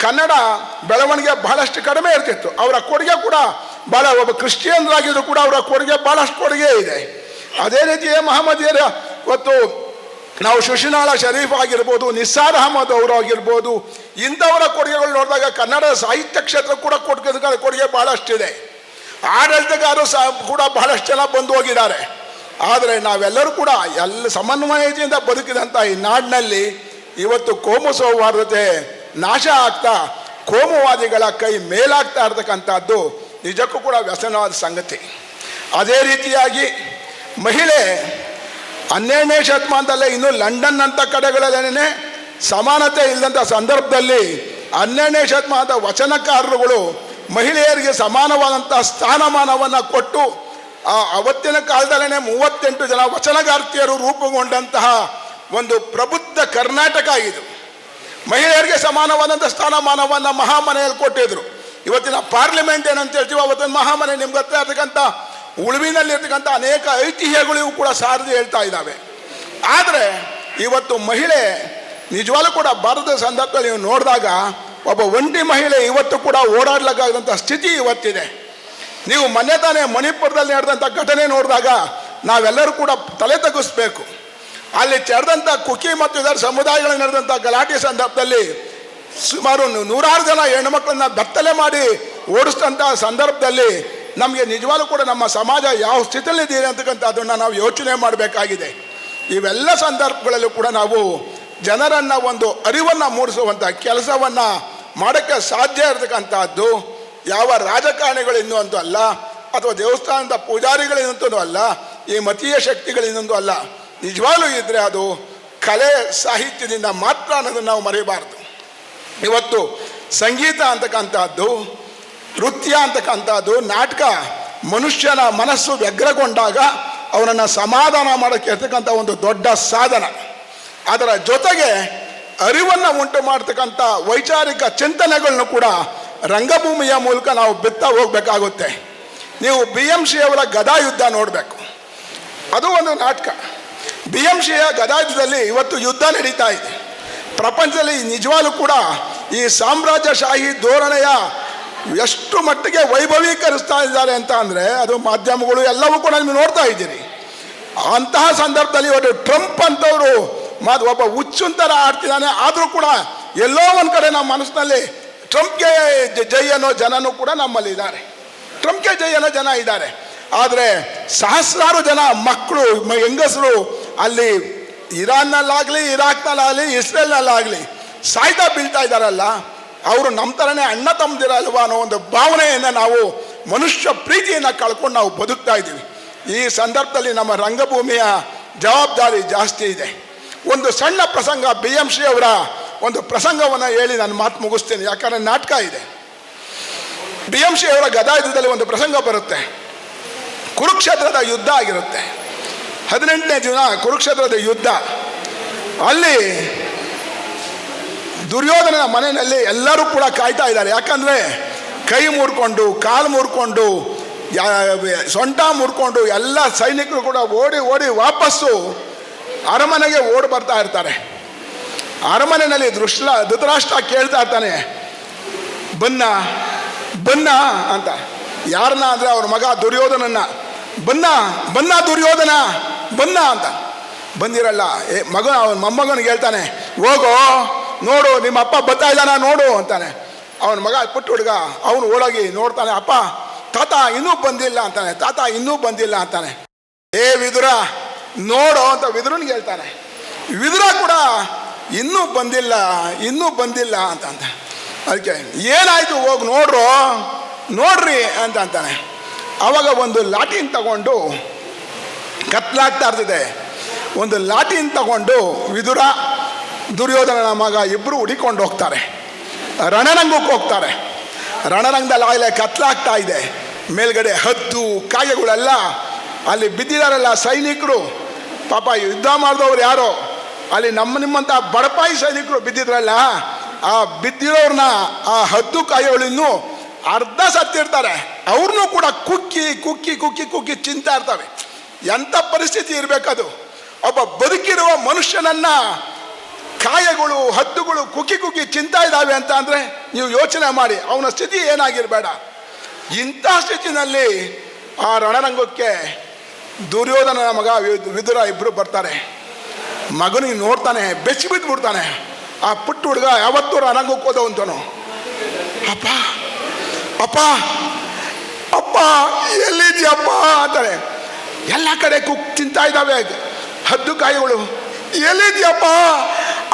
ಕನ್ನಡ ಬೆಳವಣಿಗೆ ಬಹಳಷ್ಟು ಕಡಿಮೆ ಇರ್ತಿತ್ತು. ಅವರ ಕೊಡುಗೆ ಕೂಡ ಭಾಳ, ಒಬ್ಬ ಕ್ರಿಶ್ಚಿಯನ್ರಾಗಿದ್ರು ಕೂಡ ಅವರ ಕೊಡುಗೆ ಭಾಳಷ್ಟು ಕೊಡುಗೆ ಇದೆ. ಅದೇ ರೀತಿಯೇ ಮಹಮ್ಮದಿಯರ ಇವತ್ತು ನಾವು ಶಶಿನಾಳ ಶರೀಫ್ ಆಗಿರ್ಬೋದು, ನಿಸ್ಸಾರ್ ಅಹಮದ್ ಅವರು ಆಗಿರ್ಬೋದು, ಇಂಥವರ ಕೊಡುಗೆಗಳು ನೋಡಿದಾಗ ಕನ್ನಡ ಸಾಹಿತ್ಯ ಕ್ಷೇತ್ರ ಕೂಡ ಕೊಡುಗೆ ಬಹಳಷ್ಟಿದೆ. ಆಡಳಿತಗಾರರು ಸಹ ಕೂಡ ಬಹಳಷ್ಟು ಜನ ಬಂದು ಹೋಗಿದ್ದಾರೆ. ಆದರೆ ನಾವೆಲ್ಲರೂ ಕೂಡ ಸಮನ್ವಯತೆಯಿಂದ ಬದುಕಿದಂಥ ಈ ನಾಡಿನಲ್ಲಿ ಇವತ್ತು ಕೋಮು ಸೌಹಾರ್ದತೆ ನಾಶ ಆಗ್ತಾ ಕೋಮುವಾದಿಗಳ ಕೈ ಮೇಲಾಗ್ತಾ ಇರ್ತಕ್ಕಂಥದ್ದು ನಿಜಕ್ಕೂ ಕೂಡ ವ್ಯಸನವಾದ ಸಂಗತಿ. ಅದೇ ರೀತಿಯಾಗಿ ಮಹಿಳೆ 12ನೇ ಶತಮಾನದಲ್ಲೇ ಇನ್ನು ಲಂಡನ್ ಅಂತ ಕಡೆಗಳಲ್ಲೇನೆ ಸಮಾನತೆ ಇಲ್ಲದಂಥ ಸಂದರ್ಭದಲ್ಲಿ 12ನೇ ಶತಮಾನದ ವಚನಕಾರರುಗಳು ಮಹಿಳೆಯರಿಗೆ ಸಮಾನವಾದಂಥ ಸ್ಥಾನಮಾನವನ್ನು ಕೊಟ್ಟು ಅವತ್ತಿನ ಕಾಲದಲ್ಲೇ 38 ಜನ ವಚನಗಾರ್ತಿಯರು ರೂಪುಗೊಂಡಂತಹ ಒಂದು ಪ್ರಬುದ್ಧ ಕರ್ನಾಟಕ ಇದು. ಮಹಿಳೆಯರಿಗೆ ಸಮಾನವಾದಂಥ ಸ್ಥಾನಮಾನವನ್ನು ಮಹಾಮನೆಯಲ್ಲಿ ಕೊಟ್ಟಿದ್ರು. ಇವತ್ತಿನ ಪಾರ್ಲಿಮೆಂಟ್ ಏನಂತ ಹೇಳ್ತೀವಿ, ಅವತ್ತಿನ ಮಹಾಮನೆ ನಿಮ್ಗೆ ಹತ್ರ ಇರ್ತಕ್ಕಂಥ ಉಳುವಿನಲ್ಲಿರ್ತಕ್ಕಂಥ ಅನೇಕ ಐತಿಹ್ಯಗಳು ಕೂಡ ಸಾರದಿ ಹೇಳ್ತಾ ಇದ್ದಾವೆ. ಆದರೆ ಇವತ್ತು ಮಹಿಳೆ ನಿಜವಾಗ್ಲೂ ಕೂಡ ಭಾರತದ ಸಂದರ್ಭದಲ್ಲಿ ನೀವು ನೋಡಿದಾಗ ಒಬ್ಬ ಒಂಟಿ ಮಹಿಳೆ ಇವತ್ತು ಕೂಡ ಓಡಾಡ್ಲಿಕ್ಕಾಗದಂಥ ಸ್ಥಿತಿ ಇವತ್ತಿದೆ. ನೀವು ಮೊನ್ನೆ ತಾನೇ ಮಣಿಪುರದಲ್ಲಿ ನಡೆದಂಥ ಘಟನೆ ನೋಡಿದಾಗ ನಾವೆಲ್ಲರೂ ಕೂಡ ತಲೆ ತಗ್ಗಿಸ್ಬೇಕು. ಅಲ್ಲಿ ನಡೆದಂಥ ಕುಕಿ ಮತ್ತು ಇದರ ಸಮುದಾಯಗಳಲ್ಲಿ ನಡೆದಂಥ ಗಲಾಟೆ ಸಂದರ್ಭದಲ್ಲಿ ಸುಮಾರು 100 ಜನ ಹೆಣ್ಮಕ್ಳನ್ನ ಬೆತ್ತಲೆ ಮಾಡಿ ಓಡಿಸಿದಂಥ ಸಂದರ್ಭದಲ್ಲಿ ನಮಗೆ ನಿಜವಾಗ್ಲೂ ಕೂಡ ನಮ್ಮ ಸಮಾಜ ಯಾವ ಸ್ಥಿತಿಯಲ್ಲಿದೆ ಅಂತಕ್ಕಂಥದ್ದನ್ನು ನಾವು ಯೋಚನೆ ಮಾಡಬೇಕಾಗಿದೆ. ಇವೆಲ್ಲ ಸಂದರ್ಭಗಳಲ್ಲೂ ಕೂಡ ನಾವು ಜನರನ್ನು ಒಂದು ಅರಿವನ್ನು ಮೂಡಿಸುವಂಥ ಕೆಲಸವನ್ನು ಮಾಡೋಕ್ಕೆ ಸಾಧ್ಯ ಇರತಕ್ಕಂಥದ್ದು ಯಾವ ರಾಜಕಾರಣಿಗಳಿಂದ ಅಂತೂ ಅಲ್ಲ, ಅಥವಾ ದೇವಸ್ಥಾನದ ಪೂಜಾರಿಗಳಿಂದೂ ಅಲ್ಲ, ಈ ಮತೀಯ ಶಕ್ತಿಗಳಿಂದೂ ಅಲ್ಲ. ನಿಜವಾಗ್ಲೂ ಇದ್ದರೆ ಅದು ಕಲೆ ಸಾಹಿತ್ಯದಿಂದ ಮಾತ್ರ ಅನ್ನೋದನ್ನು ನಾವು ಮರೆಯಬಾರ್ದು. ಇವತ್ತು ಸಂಗೀತ ಅಂತಕ್ಕಂಥದ್ದು, ನೃತ್ಯ ಅಂತಕ್ಕಂಥದ್ದು, ನಾಟಕ ಮನುಷ್ಯನ ಮನಸ್ಸು ವ್ಯಗ್ರಗೊಂಡಾಗ ಅವನನ್ನು ಸಮಾಧಾನ ಮಾಡೋಕ್ಕೆ ಇರ್ತಕ್ಕಂಥ ಒಂದು ದೊಡ್ಡ ಸಾಧನ. ಅದರ ಜೊತೆಗೆ ಅರಿವನ್ನು ಉಂಟು ಮಾಡ್ತಕ್ಕಂಥ ವೈಚಾರಿಕ ಚಿಂತನೆಗಳನ್ನು ಕೂಡ ರಂಗಭೂಮಿಯ ಮೂಲಕ ನಾವು ಬಿತ್ತಾ ಹೋಗಬೇಕಾಗುತ್ತೆ. ನೀವು BMC ಅವರ ಗದಾಯುದ್ಧ ನೋಡಬೇಕು, ಅದು ಒಂದು ನಾಟಕ. BMCಯ ಗದಾಯುದ್ಧದಲ್ಲಿ ಇವತ್ತು ಯುದ್ಧ ನಡೀತಾ ಇದೆ. ಪ್ರಪಂಚದಲ್ಲಿ ನಿಜವಾಗ್ಲೂ ಕೂಡ ಈ ಸಾಮ್ರಾಜ್ಯಶಾಹಿ ಧೋರಣೆಯ ಎಷ್ಟು ಮಟ್ಟಿಗೆ ವೈಭವೀಕರಿಸ್ತಾ ಇದ್ದಾರೆ ಅಂತ ಅಂದರೆ ಅದು ಮಾಧ್ಯಮಗಳು ಎಲ್ಲವೂ ಕೂಡ ನೀವು ನೋಡ್ತಾ ಇದ್ದೀರಿ. ಅಂತಹ ಸಂದರ್ಭದಲ್ಲಿ ಇವತ್ತು ಟ್ರಂಪ್ ಅಂತವರು ಒಬ್ಬ ಹುಚ್ಚುಂತರ ಆಡ್ತಿದ್ದಾನೆ. ಆದರೂ ಕೂಡ ಎಲ್ಲೋ ಒಂದು ಕಡೆ ನಮ್ಮ ಮನಸ್ಸಿನಲ್ಲಿ ಟ್ರಂಪ್ಗೆ ಜೈ ಅನ್ನೋ ಜನನೂ ಕೂಡ ನಮ್ಮಲ್ಲಿ ಇದ್ದಾರೆ, ಟ್ರಂಪ್ಗೆ ಜೈ ಅನ್ನೋ ಜನ ಇದ್ದಾರೆ. ಆದರೆ ಸಹಸ್ರಾರು ಜನ ಮಕ್ಕಳು ಹೆಂಗಸರು ಅಲ್ಲಿ ಇರಾನ್ನಲ್ಲಾಗಲಿ, ಇರಾಕ್ನಲ್ಲಾಗಲಿ, ಇಸ್ರೇಲ್ನಲ್ಲಾಗಲಿ ಸಾಯ್ತಾ ಬೀಳ್ತಾ ಇದ್ದಾರಲ್ಲ, ಅವರು ನಮ್ಮ ಥರನೇ ಅಣ್ಣ ತಮ್ಮದಿರಲ್ವಾ ಅನ್ನೋ ಒಂದು ಭಾವನೆಯನ್ನು ನಾವು ಮನುಷ್ಯ ಪ್ರೀತಿಯನ್ನು ಕಳ್ಕೊಂಡು ನಾವು ಬದುಕ್ತಾ ಇದ್ದೀವಿ. ಈ ಸಂದರ್ಭದಲ್ಲಿ ನಮ್ಮ ರಂಗಭೂಮಿಯ ಜವಾಬ್ದಾರಿ ಜಾಸ್ತಿ ಇದೆ. ಒಂದು ಸಣ್ಣ ಪ್ರಸಂಗ, BMC ಅವರ ಒಂದು ಪ್ರಸಂಗವನ್ನು ಹೇಳಿ ನಾನು ಮಾತು ಮುಗಿಸ್ತೇನೆ, ಯಾಕಂದರೆ ನಾಟಕ ಇದೆ. BMC ಅವರ ಗದಾಯುದ್ಧದಲ್ಲಿ ಒಂದು ಪ್ರಸಂಗ ಬರುತ್ತೆ. ಕುರುಕ್ಷೇತ್ರದ ಯುದ್ಧ ಆಗಿರುತ್ತೆ. 18ನೇ ದಿನ ಕುರುಕ್ಷೇತ್ರದ ಯುದ್ಧ. ಅಲ್ಲಿ ದುರ್ಯೋಧನನ ಮನೆಯಲ್ಲಿ ಎಲ್ಲರೂ ಕೂಡ ಕಾಯ್ತಾ ಇದ್ದಾರೆ. ಯಾಕಂದರೆ ಕೈ ಮುರ್ಕೊಂಡು, ಕಾಲು ಮುರ್ಕೊಂಡು, ಸೊಂಟ ಮುರ್ಕೊಂಡು ಎಲ್ಲ ಸೈನಿಕರು ಕೂಡ ಓಡಿ ಓಡಿ ವಾಪಸ್ಸು ಅರಮನೆಗೆ ಓಡಿ ಬರ್ತಾ ಇರ್ತಾರೆ. ಅರಮನೆಯಲ್ಲಿ ಧೃತರಾಷ್ಟ್ರ ಕೇಳ್ತಾ ಇರ್ತಾನೆ, ಬನ್ನ ಬನ್ನ ಅಂತ. ಯಾರನ್ನ ಅಂದರೆ ಅವ್ರ ಮಗ ದುರ್ಯೋಧನನ್ನ. ಬನ್ನ ದುರ್ಯೋಧನ ಬನ್ನ ಅಂತ. ಬಂದಿರಲ್ಲ. ಅವನ ಮೊಮ್ಮಗನಿಗೆ ಹೇಳ್ತಾನೆ, ಹೋಗೋ ನೋಡು ನಿಮ್ಮ ಅಪ್ಪ ಬರ್ತಾ ಇದ್ದಾನ ನೋಡು ಅಂತಾನೆ. ಅವನ ಮಗ ಪುಟ್ಟ ಹುಡುಗ ಅವನು ಓಡೋಗಿ ನೋಡ್ತಾನೆ, ಅಪ್ಪ ತಾತ ಇನ್ನೂ ಬಂದಿಲ್ಲ ಅಂತಾನೆ. ತಾತ ಇನ್ನೂ ಬಂದಿಲ್ಲ ಅಂತಾನೆ. ವಿದುರ ನೋಡು ಅಂತ ವಿದುರನಿಗೆ ಹೇಳ್ತಾನೆ. ವಿದುರ ಕೂಡ ಇನ್ನೂ ಬಂದಿಲ್ಲ ಅಂತ. ಅದಕ್ಕೆ ಏನಾಯಿತು, ಹೋಗಿ ನೋಡ್ರಿ ಅಂತ ಅಂತಾನೆ. ಆವಾಗ ಒಂದು ಲಾಠಿನ ತಗೊಂಡು, ಕತ್ಲಾಗ್ತಾ ಇರ್ತಿದೆ, ಒಂದು ಲಾಠಿನ ತಗೊಂಡು ವಿದುರ ದುರ್ಯೋಧನನ ಮಗ ಇಬ್ಬರು ಹುಡಿಕೊಂಡು ಹೋಗ್ತಾರೆ. ರಣರಂಗಕ್ಕೆ ಹೋಗ್ತಾರೆ. ರಣರಂಗದಲ್ಲಿ ಆಗಲೇ ಕತ್ಲಾಗ್ತಾ ಇದೆ. ಮೇಲ್ಗಡೆ ಹದ್ದು ಕಾಗೆಗಳೆಲ್ಲ ಅಲ್ಲಿ ಬಿದ್ದಿದಾರಲ್ಲ ಸೈನಿಕರು. ಪಾಪ ಯುದ್ಧ ಮಾಡಿದವ್ರು ಯಾರೋ ಅಲ್ಲಿ ನಿಮ್ಮಂಥ ಬಡಪಾಯಿ ಸೈನಿಕರು ಬಿದ್ದಿದ್ರಲ್ಲ, ಆ ಬಿದ್ದಿರೋರನ್ನ ಆ ಹದ್ದು ಕಾಗೆಗಳು ಇನ್ನೂ ಅರ್ಧ ಸತ್ತಿರ್ತಾರೆ. ಅವ್ರನ್ನೂ ಕೂಡ ಕುಕ್ಕಿ ಕುಕ್ಕಿ ಕುಕ್ಕಿ ಕುಕ್ಕಿ ಚಿಂತಾ ಇರ್ತವೆ. ಎಂಥ ಪರಿಸ್ಥಿತಿ ಇರಬೇಕದು. ಒಬ್ಬ ಬದುಕಿರುವ ಮನುಷ್ಯನನ್ನ ಕಾಯಗಳು ಹದ್ದುಗಳು ಕುಕ್ಕಿ ಕುಕ್ಕಿ ಚಿಂತಾ ಇದ್ದಾವೆ ಅಂತ ಅಂದರೆ ನೀವು ಯೋಚನೆ ಮಾಡಿ ಅವನ ಸ್ಥಿತಿ ಏನಾಗಿರಬೇಡ. ಇಂಥ ಸ್ಥಿತಿನಲ್ಲಿ ಆ ರಣರಂಗಕ್ಕೆ ದುರ್ಯೋಧನನ ಮಗ ವಿದುರ ಇಬ್ಬರು ಬರ್ತಾರೆ. ಮಗನಿಗೆ ನೋಡ್ತಾನೆ, ಬೆಚ್ಚಿ ಬಿದ್ದು ಬಿಡ್ತಾನೆ. ಆ ಪುಟ್ಟ ಹುಡುಗ ಯಾವತ್ತೂ ರಂಗಕ್ಕೆ ಹೋದವಂತನು. ಅಪ್ಪ ಅಪ್ಪ ಅಪ್ಪ ಎಲ್ಲಿದ್ಯಪ್ಪ ಅಂತಾನೆ. ಎಲ್ಲ ಕಡೆ ತಿಂತಾ ಇದ್ದಾವೆ ಹದ್ದು ಕಾಯಿಗಳು. ಎಲ್ಲಿದ್ಯಪ್ಪ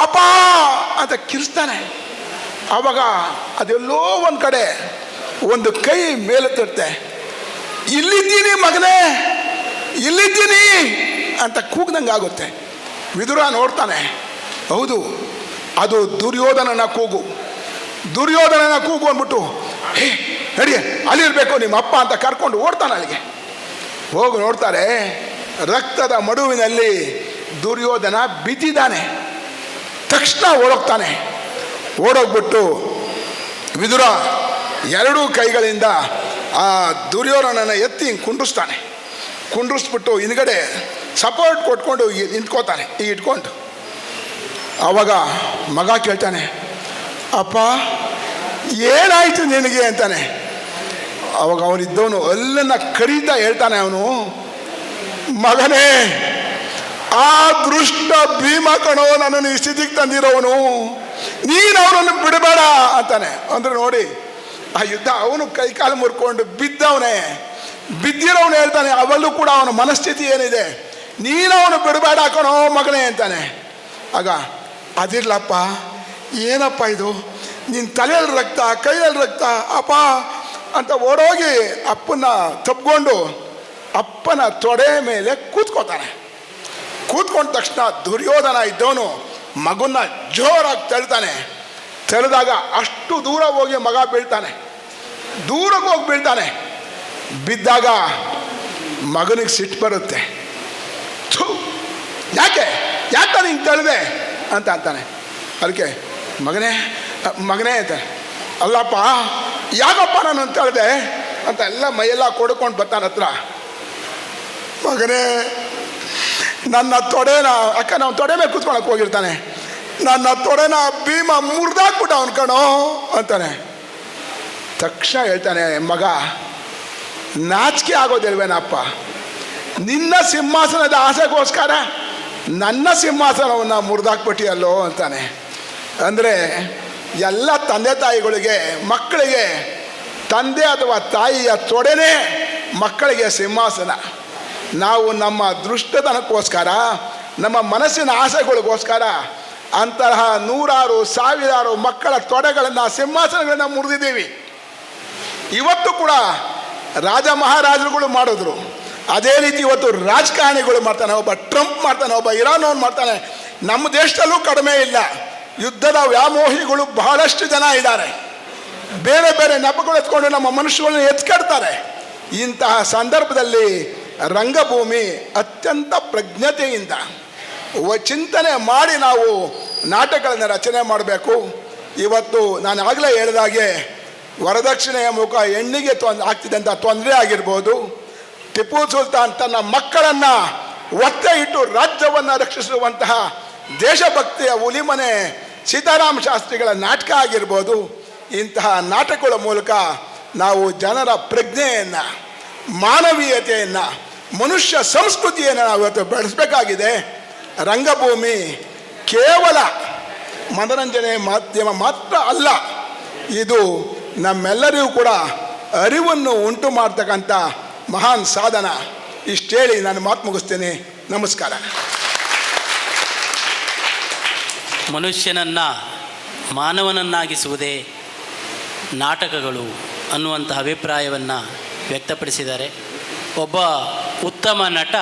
ಅಪ್ಪ ಅಂತ ಕಿರಿಸ್ತಾನೆ. ಆವಾಗ ಅದೆಲ್ಲೋ ಒಂದು ಕಡೆ ಒಂದು ಕೈ ಮೇಲೆ ತರುತ್ತೆ. ಇಲ್ಲಿದ್ದೀನಿ ಮಗನೇ, ಇಲ್ಲಿದ್ದೀನಿ ಅಂತ ಕೂಗ್ದಂಗೆ ಆಗುತ್ತೆ. ವಿದುರ ನೋಡ್ತಾನೆ, ಹೌದು ಅದು ದುರ್ಯೋಧನನ ಕೂಗು. ದುರ್ಯೋಧನನ ಕೂಗು ಅಂದ್ಬಿಟ್ಟು, ಹೇ ನಡಿ ಅಲ್ಲಿರ್ಬೇಕು ನಿಮ್ಮ ಅಪ್ಪ ಅಂತ ಕರ್ಕೊಂಡು ಓಡ್ತಾನೆ ಅಲ್ಲಿಗೆ. ಹೋಗಿ ನೋಡ್ತಾರೆ, ರಕ್ತದ ಮಡುವಿನಲ್ಲಿ ದುರ್ಯೋಧನ ಬಿದ್ದಿದ್ದಾನೆ. ತಕ್ಷಣ ಓಡೋಗ್ತಾನೆ. ಓಡೋಗ್ಬಿಟ್ಟು ವಿದುರ ಎರಡೂ ಕೈಗಳಿಂದ ಆ ದುರ್ಯೋಧನನ ಎತ್ತಿ ಕುಂಡ್ರಿಸ್ತಾನೆ. ಕುಂಡ್ರಿಸ್ಬಿಟ್ಟು ಹಿಂದ್ಗಡೆ ಸಪೋರ್ಟ್ ಕೊಟ್ಕೊಂಡು ನಿಂತ್ಕೋತಾನೆ ಈಗ ಇಟ್ಕೊಂಡು. ಆವಾಗ ಮಗ ಕೇಳ್ತಾನೆ, ಅಪ್ಪ ಏನಾಯಿತು ನಿನಗೆ ಅಂತಾನೆ. ಅವಾಗ ಅವನಿದ್ದವನು ಅಲ್ಲನ್ನು ಕರೀತಾ ಹೇಳ್ತಾನೆ, ಅವನು ಮಗನೇ ಆ ದೃಷ್ಟ ಭೀಮ ಕಣೋ ನನ್ನನ್ನು ಈ ಸ್ಥಿತಿಗೆ ತಂದಿರೋವನು, ನೀನು ಅವನನ್ನು ಬಿಡಬೇಡ ಅಂತಾನೆ. ಅಂದರೆ ನೋಡಿ ಆ ಯುದ್ಧ, ಅವನು ಕೈಕಾಲು ಮುರ್ಕೊಂಡು ಬಿದ್ದವನೇ, ಬಿದ್ದಿರೋವನು ಹೇಳ್ತಾನೆ ಅವಲ್ಲೂ ಕೂಡ ಅವನ ಮನಸ್ಥಿತಿ ಏನಿದೆ, ನೀನು ಅವನು ಬಿಡಬೇಡ ಕಣೋ ಮಗನೇ ಅಂತಾನೆ. ಆಗ ಅದಿರ್ಲಪ್ಪ, ಏನಪ್ಪ ಇದು, ನಿನ್ನ ತಲೆಯಲ್ಲಿ ರಕ್ತ, ಕೈಯಲ್ಲಿ ರಕ್ತ ಅಪ್ಪ ಅಂತ ಓಡೋಗಿ ಅಪ್ಪನ ತಪ್ಕೊಂಡು ಅಪ್ಪನ ತೊಡೆ ಮೇಲೆ ಕೂತ್ಕೋತಾನೆ. ಕೂತ್ಕೊಂಡ ತಕ್ಷಣ ದುರ್ಯೋಧನ ಇದ್ದವನು ಮಗನ್ನ ಜೋರಾಗಿ ತಳ್ತಾನೆ. ತಳ್ಳಿದಾಗ ಅಷ್ಟು ದೂರ ಹೋಗಿ ಮಗ ಬೀಳ್ತಾನೆ. ದೂರಕ್ಕೆ ಹೋಗಿ ಬೀಳ್ತಾನೆ. ಬಿದ್ದಾಗ ಮಗನಿಗೆ ಸಿಟ್ಟು ಬರುತ್ತೆ. ಯಾಕೆ ಹಿಂಗೆ ತಳ್ಳಿದೆ ಅಂತ ಅಂತಾನೆ. ಅದಕ್ಕೆ ಮಗನೇ ಮಗನೇ ಅಂತ, ಅಲ್ಲಪ್ಪ ಯಾಕಪ್ಪ ನಾನು ತಳ್ಳಿದೆ ಅಂತ ಎಲ್ಲ ಮೈಯೆಲ್ಲ ಕೊಡ್ಕೊಂಡು ಬರ್ತಾನೆ ಹತ್ರ. ಮಗನೇ ನನ್ನ ತೊಡೆನ, ಅಕ್ಕ ನಾವು ತೊಡೆ ಮೇಲೆ ಕೂತ್ಕೊಳಕ್ಕೆ ಹೋಗಿರ್ತಾನೆ, ನನ್ನ ತೊಡೆನ ಭೀಮ ಮುರಿದಾಕ್ಬಿಟ್ಟು ಅವನು ಕಣೋ ಅಂತಾನೆ. ತಕ್ಷಣ ಹೇಳ್ತಾನೆ ಮಗ, ನಾಚಿಕೆ ಆಗೋದಿಲ್ವೇನಪ್ಪ, ನಿನ್ನ ಸಿಂಹಾಸನದ ಆಸೆಗೋಸ್ಕರ ನನ್ನ ಸಿಂಹಾಸನವನ್ನು ಮುರಿದಾಕ್ಬಿಟ್ಟಿಯಲ್ಲೋ ಅಂತಾನೆ. ಅಂದರೆ ಎಲ್ಲ ತಂದೆ ತಾಯಿಗಳಿಗೆ ಮಕ್ಕಳಿಗೆ ತಂದೆ ಅಥವಾ ತಾಯಿಯ ತೊಡೆನೇ ಮಕ್ಕಳಿಗೆ ಸಿಂಹಾಸನ. ನಾವು ನಮ್ಮ ದೃಷ್ಟತನಕ್ಕೋಸ್ಕರ, ನಮ್ಮ ಮನಸ್ಸಿನ ಆಸೆಗಳಿಗೋಸ್ಕರ ಅಂತಹ ನೂರಾರು ಸಾವಿರಾರು ಮಕ್ಕಳ ತೊಡೆಗಳನ್ನು, ಸಿಂಹಾಸನಗಳನ್ನು ಮುರಿದಿದ್ದೀವಿ. ಇವತ್ತು ಕೂಡ ರಾಜ ಮಹಾರಾಜರುಗಳು ಮಾಡಿದ್ರು, ಅದೇ ರೀತಿ ಇವತ್ತು ರಾಜಕಾರಣಿಗಳು ಮಾಡ್ತಾನೆ. ಒಬ್ಬ ಟ್ರಂಪ್ ಮಾಡ್ತಾನೆ, ಒಬ್ಬ ಇರಾನವನು ಮಾಡ್ತಾನೆ. ನಮ್ಮ ದೇಶದಲ್ಲೂ ಕಡಿಮೆ ಇಲ್ಲ. ಯುದ್ಧದ ವ್ಯಾಮೋಹಿಗಳು ಬಹಳಷ್ಟು ಜನ ಇದ್ದಾರೆ. ಬೇರೆ ಬೇರೆ ನೆಪಗಳು ಎತ್ಕೊಂಡು ನಮ್ಮ ಮನುಷ್ಯಗಳನ್ನ ಎತ್ಕಡ್ತಾರೆ. ಇಂತಹ ಸಂದರ್ಭದಲ್ಲಿ ರಂಗಭೂಮಿ ಅತ್ಯಂತ ಪ್ರಜ್ಞತೆಯಿಂದ ಚಿಂತನೆ ಮಾಡಿ ನಾವು ನಾಟಕಗಳನ್ನು ರಚನೆ ಮಾಡಬೇಕು. ಇವತ್ತು ನಾನು ಆಗಲೇ ಹೇಳಿದಾಗೆ ವರದಕ್ಷಿಣೆಯ ಮುಖ ಹೆಣ್ಣಿಗೆ ಆಗ್ತಿದ್ದಂಥ ತೊಂದರೆ ಆಗಿರ್ಬೋದು. ಟಿಪ್ಪು ಸುಲ್ತಾನ್ ತನ್ನ ಮಕ್ಕಳನ್ನು ಒತ್ತೆ ಇಟ್ಟು ರಾಜ್ಯವನ್ನು ರಕ್ಷಿಸುವಂತಹ ದೇಶಭಕ್ತಿಯ ಹುಲಿಮನೆ ಸೀತಾರಾಮ ಶಾಸ್ತ್ರಿಗಳ ನಾಟಕ ಆಗಿರ್ಬೋದು. ಇಂತಹ ನಾಟಕಗಳ ಮೂಲಕ ನಾವು ಜನರ ಪ್ರಜ್ಞೆಯನ್ನು, ಮಾನವೀಯತೆಯನ್ನು, ಮನುಷ್ಯ ಸಂಸ್ಕೃತಿಯನ್ನು ನಾವು ಇವತ್ತು ಬೆಳೆಸಬೇಕಾಗಿದೆ. ರಂಗಭೂಮಿ ಕೇವಲ ಮನರಂಜನೆ ಮಾಧ್ಯಮ ಮಾತ್ರ ಅಲ್ಲ, ಇದು ನಮ್ಮೆಲ್ಲರಿಗೂ ಕೂಡ ಅರಿವನ್ನು ಉಂಟು ಮಾಡ್ತಕ್ಕಂಥ ಮಹಾನ್ ಸಾಧನ. ಇಷ್ಟೇಳಿ ನಾನು ಮಾತು ಮುಗಿಸ್ತೇನೆ. ನಮಸ್ಕಾರ. ಮನುಷ್ಯನನ್ನು ಮಾನವನನ್ನಾಗಿಸುವುದೇ ನಾಟಕಗಳು ಅನ್ನುವಂಥ ಅಭಿಪ್ರಾಯವನ್ನು ವ್ಯಕ್ತಪಡಿಸಿದ್ದಾರೆ. ಒಬ್ಬ ಉತ್ತಮ ನಟ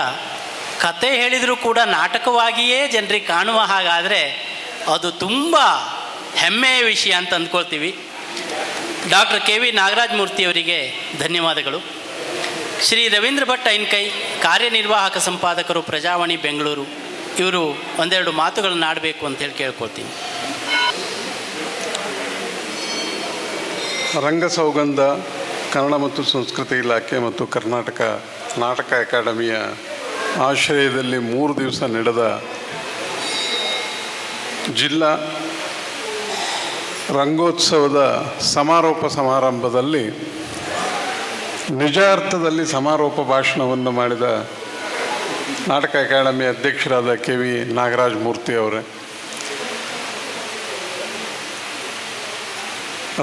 ಕತೆ ಹೇಳಿದರೂ ಕೂಡ ನಾಟಕವಾಗಿಯೇ ಜನರಿಗೆ ಕಾಣುವ ಹಾಗಾದರೆ ಅದು ತುಂಬ ಹೆಮ್ಮೆಯ ವಿಷಯ ಅಂತ ಅಂದ್ಕೊಳ್ತೀವಿ. ಡಾಕ್ಟರ್ ಕೆ ವಿ ನಾಗರಾಜ್ ಮೂರ್ತಿಯವರಿಗೆ ಧನ್ಯವಾದಗಳು. ಶ್ರೀ ರವೀಂದ್ರ ಭಟ್ ಐನ್ಕೈ, ಕಾರ್ಯನಿರ್ವಾಹಕ ಸಂಪಾದಕರು, ಪ್ರಜಾವಾಣಿ ಬೆಂಗಳೂರು, ಇವರು ಒಂದೆರಡು ಮಾತುಗಳನ್ನು ಆಡಬೇಕು ಅಂತೇಳಿ ಕೇಳ್ಕೊಳ್ತೀನಿ. ರಂಗಸೌಗಂಧ ಕನ್ನಡ ಮತ್ತು ಸಂಸ್ಕೃತಿ ಇಲಾಖೆ ಮತ್ತು ಕರ್ನಾಟಕ ನಾಟಕ ಅಕಾಡೆಮಿಯ ಆಶ್ರಯದಲ್ಲಿ 3 ದಿವಸ ನಡೆದ ಜಿಲ್ಲಾ ರಂಗೋತ್ಸವದ ಸಮಾರೋಪ ಸಮಾರಂಭದಲ್ಲಿ ನಿಜ ಅರ್ಥದಲ್ಲಿ ಸಮಾರೋಪ ಭಾಷಣವನ್ನು ಮಾಡಿದ ನಾಟಕ ಅಕಾಡೆಮಿ ಅಧ್ಯಕ್ಷರಾದ ಕೆ ವಿ ನಾಗರಾಜ್ ಮೂರ್ತಿ ಅವರೇ,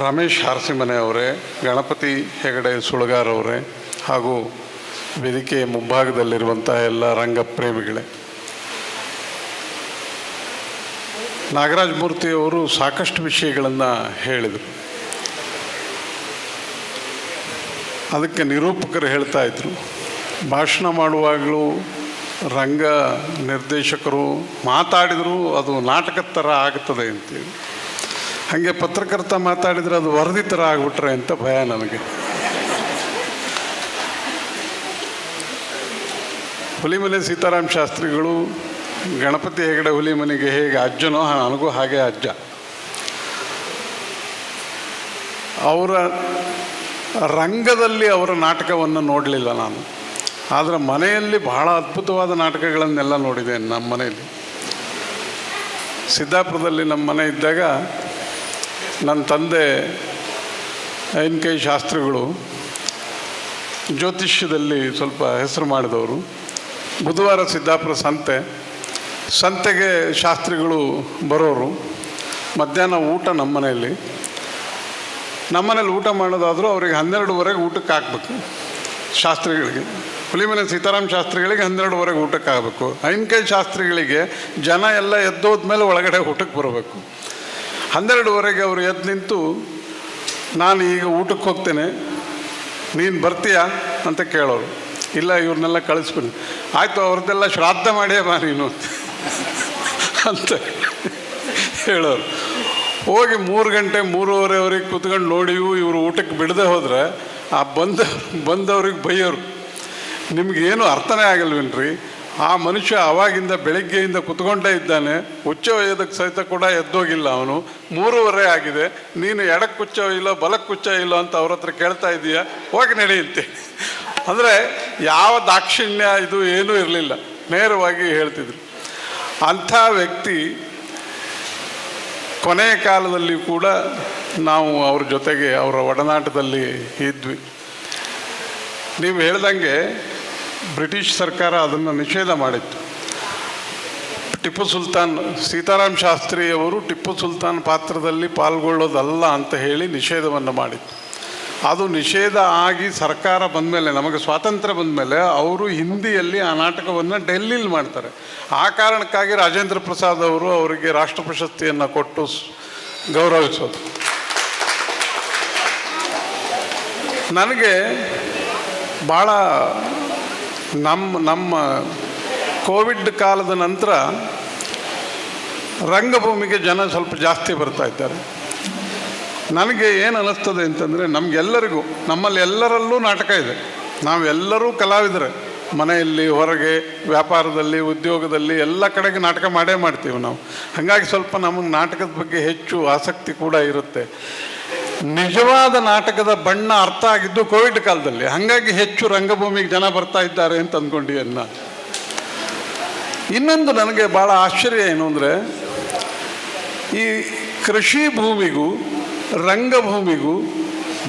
ರಮೇಶ್ ಹಾರಸಿಮನೆ ಅವರೇ, ಗಣಪತಿ ಹೆಗಡೆ ಸುಳಗಾರ್ ಅವರೇ, ಹಾಗೂ ವೇದಿಕೆಯ ಮುಂಭಾಗದಲ್ಲಿರುವಂಥ ಎಲ್ಲ ರಂಗಪ್ರೇಮಿಗಳೇ, ನಾಗರಾಜ್ ಮೂರ್ತಿಯವರು ಸಾಕಷ್ಟು ವಿಷಯಗಳನ್ನು ಹೇಳಿದರು. ಅದಕ್ಕೆ ನಿರೂಪಕರು ಹೇಳ್ತಾ ಇದ್ರು, ಭಾಷಣ ಮಾಡುವಾಗಲೂ ರಂಗ ನಿರ್ದೇಶಕರು ಮಾತಾಡಿದರೂ ಅದು ನಾಟಕದ ಥರ ಆಗ್ತದೆ ಅಂತೇಳಿ, ಹಾಗೆ ಪತ್ರಕರ್ತ ಮಾತಾಡಿದರೆ ಅದು ವರದಿ ಥರ ಆಗಿಬಿಟ್ರೆ ಅಂತ ಭಯ ನನಗೆ. ಹುಲಿಮನೆ ಸೀತಾರಾಮ ಶಾಸ್ತ್ರಿಗಳು ಗಣಪತಿ ಹೆಗಡೆ ಹುಲಿಮನೆಗೆ ಹೇಗೆ ಅಜ್ಜನೋ ನನಗೂ ಹಾಗೆ ಅಜ್ಜ. ಅವರ ರಂಗದಲ್ಲಿ ಅವರ ನಾಟಕವನ್ನು ನೋಡಲಿಲ್ಲ ನಾನು, ಆದರೆ ಮನೆಯಲ್ಲಿ ಬಹಳ ಅದ್ಭುತವಾದ ನಾಟಕಗಳನ್ನೆಲ್ಲ ನೋಡಿದ್ದೇನೆ. ನಮ್ಮ ಮನೆಯಲ್ಲಿ ಸಿದ್ದಾಪುರದಲ್ಲಿ ನಮ್ಮ ಮನೆ ಇದ್ದಾಗ ನನ್ನ ತಂದೆ NK ಶಾಸ್ತ್ರಿಗಳು ಜ್ಯೋತಿಷ್ಯದಲ್ಲಿ ಸ್ವಲ್ಪ ಹೆಸರು ಮಾಡಿದವರು. ಬುಧವಾರ ಸಿದ್ದಾಪುರ ಸಂತೆಗೆ ಶಾಸ್ತ್ರಿಗಳು ಬರೋರು. ಮಧ್ಯಾಹ್ನ ಊಟ ನಮ್ಮನೇಲಿ ಊಟ ಮಾಡೋದಾದರೂ ಅವ್ರಿಗೆ 12:30 ಊಟಕ್ಕೆ ಹಾಕ್ಬೇಕು. ಶಾಸ್ತ್ರಿಗಳಿಗೆ, ಹುಲಿಮನೆ ಸೀತಾರಾಮ ಶಾಸ್ತ್ರಿಗಳಿಗೆ 12:30 ಊಟಕ್ಕೆ ಆಗಬೇಕು. NK ಶಾಸ್ತ್ರಿಗಳಿಗೆ ಜನ ಎಲ್ಲ ಎದ್ದೋದ್ಮೇಲೆ ಒಳಗಡೆ ಊಟಕ್ಕೆ ಬರಬೇಕು. 12:30 ಅವರು ಎದ್ದು ನಿಂತು, ನಾನು ಈಗ ಊಟಕ್ಕೆ ಹೋಗ್ತೇನೆ, ನೀನು ಬರ್ತೀಯಾ ಅಂತ ಕೇಳೋರು. ಇಲ್ಲ, ಇವ್ರನ್ನೆಲ್ಲ ಕಳಿಸ್ಬಿಡಿ. ಆಯಿತು, ಅವ್ರದ್ದೆಲ್ಲ ಶ್ರಾದ್ದ ಮಾಡೇ ಬಾ ನೀನು ಅಂತ ಹೇಳೋರು. ಹೋಗಿ 3 ಗಂಟೆ 3:30 ಕೂತ್ಕೊಂಡು ನೋಡಿವು ಇವರು ಊಟಕ್ಕೆ ಬಿಡದೆ ಹೋದರೆ ಆ ಬಂದವ್ರಿಗೆ ಬೈಯೋರು. ನಿಮಗೇನು ಅರ್ಥನೇ ಆಗಲ್ವೇನ್ರಿ, ಆ ಮನುಷ್ಯ ಆವಾಗಿಂದ ಬೆಳಗ್ಗೆಯಿಂದ ಕುತ್ಕೊಂಡೇ ಇದ್ದಾನೆ, ಉಚ್ಚ ಒಯ್ಯೋದಕ್ಕೆ ಸಹಿತ ಕೂಡ ಎದ್ದೋಗಿಲ್ಲ ಅವನು, 3:30 ಆಗಿದೆ, ನೀನು ಎಡಕ್ಕೆ ಕುಚ್ಚ ಇಲ್ಲೋ ಬಲಕ್ಕೆ ಕುಚ್ಚ ಇಲ್ಲೋ ಅಂತ ಅವ್ರ ಹತ್ರ ಕೇಳ್ತಾ ಇದ್ದೀಯಾ, ಹೋಗಿ ನಡೆಯುತ್ತೆ. ಅಂದರೆ ಯಾವ ದಾಕ್ಷಿಣ್ಯ ಇದು ಏನೂ ಇರಲಿಲ್ಲ, ನೇರವಾಗಿ ಹೇಳ್ತಿದ್ರು. ಅಂಥ ವ್ಯಕ್ತಿ ಕೊನೆಯ ಕಾಲದಲ್ಲಿ ಕೂಡ ನಾವು ಅವ್ರ ಜೊತೆಗೆ ಅವರ ಒಡನಾಟದಲ್ಲಿ ಇದ್ವಿ. ನೀವು ಹೇಳ್ದಂಗೆ ಬ್ರಿಟಿಷ್ ಸರ್ಕಾರ ಅದನ್ನು ನಿಷೇಧ ಮಾಡಿತ್ತು. ಟಿಪ್ಪು ಸುಲ್ತಾನ್, ಸೀತಾರಾಮ ಶಾಸ್ತ್ರಿಯವರು ಟಿಪ್ಪು ಸುಲ್ತಾನ್ ಪಾತ್ರದಲ್ಲಿ ಪಾಲ್ಗೊಳ್ಳೋದಲ್ಲ ಅಂತ ಹೇಳಿ ನಿಷೇಧವನ್ನು ಮಾಡಿತ್ತು. ಅದು ನಿಷೇಧ ಆಗಿ ಸರ್ಕಾರ ಬಂದಮೇಲೆ, ನಮಗೆ ಸ್ವಾತಂತ್ರ್ಯ ಬಂದಮೇಲೆ ಅವರು ಹಿಂದಿಯಲ್ಲಿ ಆ ನಾಟಕವನ್ನು ಡೆಲ್ಲಿಲಿ ಮಾಡ್ತಾರೆ. ಆ ಕಾರಣಕ್ಕಾಗಿ ರಾಜೇಂದ್ರ ಪ್ರಸಾದ್ ಅವರು ಅವರಿಗೆ ರಾಷ್ಟ್ರ ಪ್ರಶಸ್ತಿಯನ್ನು ಕೊಟ್ಟು ಗೌರವಿಸೋದು. ನನಗೆ ಭಾಳ ನಮ್ಮ ಕೋವಿಡ್ ಕಾಲದ ನಂತರ ರಂಗಭೂಮಿಗೆ ಜನ ಸ್ವಲ್ಪ ಜಾಸ್ತಿ ಬರ್ತಾ ಇದ್ದಾರೆ. ನನಗೆ ಏನು ಅನ್ನಿಸ್ತದೆ ಅಂತಂದರೆ, ನಮಗೆಲ್ಲರಿಗೂ, ನಮ್ಮಲ್ಲಿ ಎಲ್ಲರಲ್ಲೂ ನಾಟಕ ಇದೆ, ನಾವೆಲ್ಲರೂ ಕಲಾವಿದರೆ, ಮನೆಯಲ್ಲಿ, ಹೊರಗೆ, ವ್ಯಾಪಾರದಲ್ಲಿ, ಉದ್ಯೋಗದಲ್ಲಿ ಎಲ್ಲ ಕಡೆಗೆ ನಾಟಕ ಮಾಡೇ ಮಾಡ್ತೀವಿ ನಾವು. ಹಾಗಾಗಿ ಸ್ವಲ್ಪ ನಮಗೆ ನಾಟಕದ ಬಗ್ಗೆ ಹೆಚ್ಚು ಆಸಕ್ತಿ ಕೂಡ ಇರುತ್ತೆ. ನಿಜವಾದ ನಾಟಕದ ಬಣ್ಣ ಅರ್ಥ ಆಗಿದ್ದು ಕೋವಿಡ್ ಕಾಲದಲ್ಲಿ, ಹಾಗಾಗಿ ಹೆಚ್ಚು ರಂಗಭೂಮಿಗೆ ಜನ ಬರ್ತಾ ಇದ್ದಾರೆ ಅಂತ ಅಂದ್ಕೊಂಡಿದ್ದೇನೆ ನಾನು. ಇನ್ನೊಂದು ನನಗೆ ಭಾಳ ಆಶ್ಚರ್ಯ ಏನು ಅಂದರೆ, ಈ ಕೃಷಿ ಭೂಮಿಗೂ ರಂಗಭೂಮಿಗೂ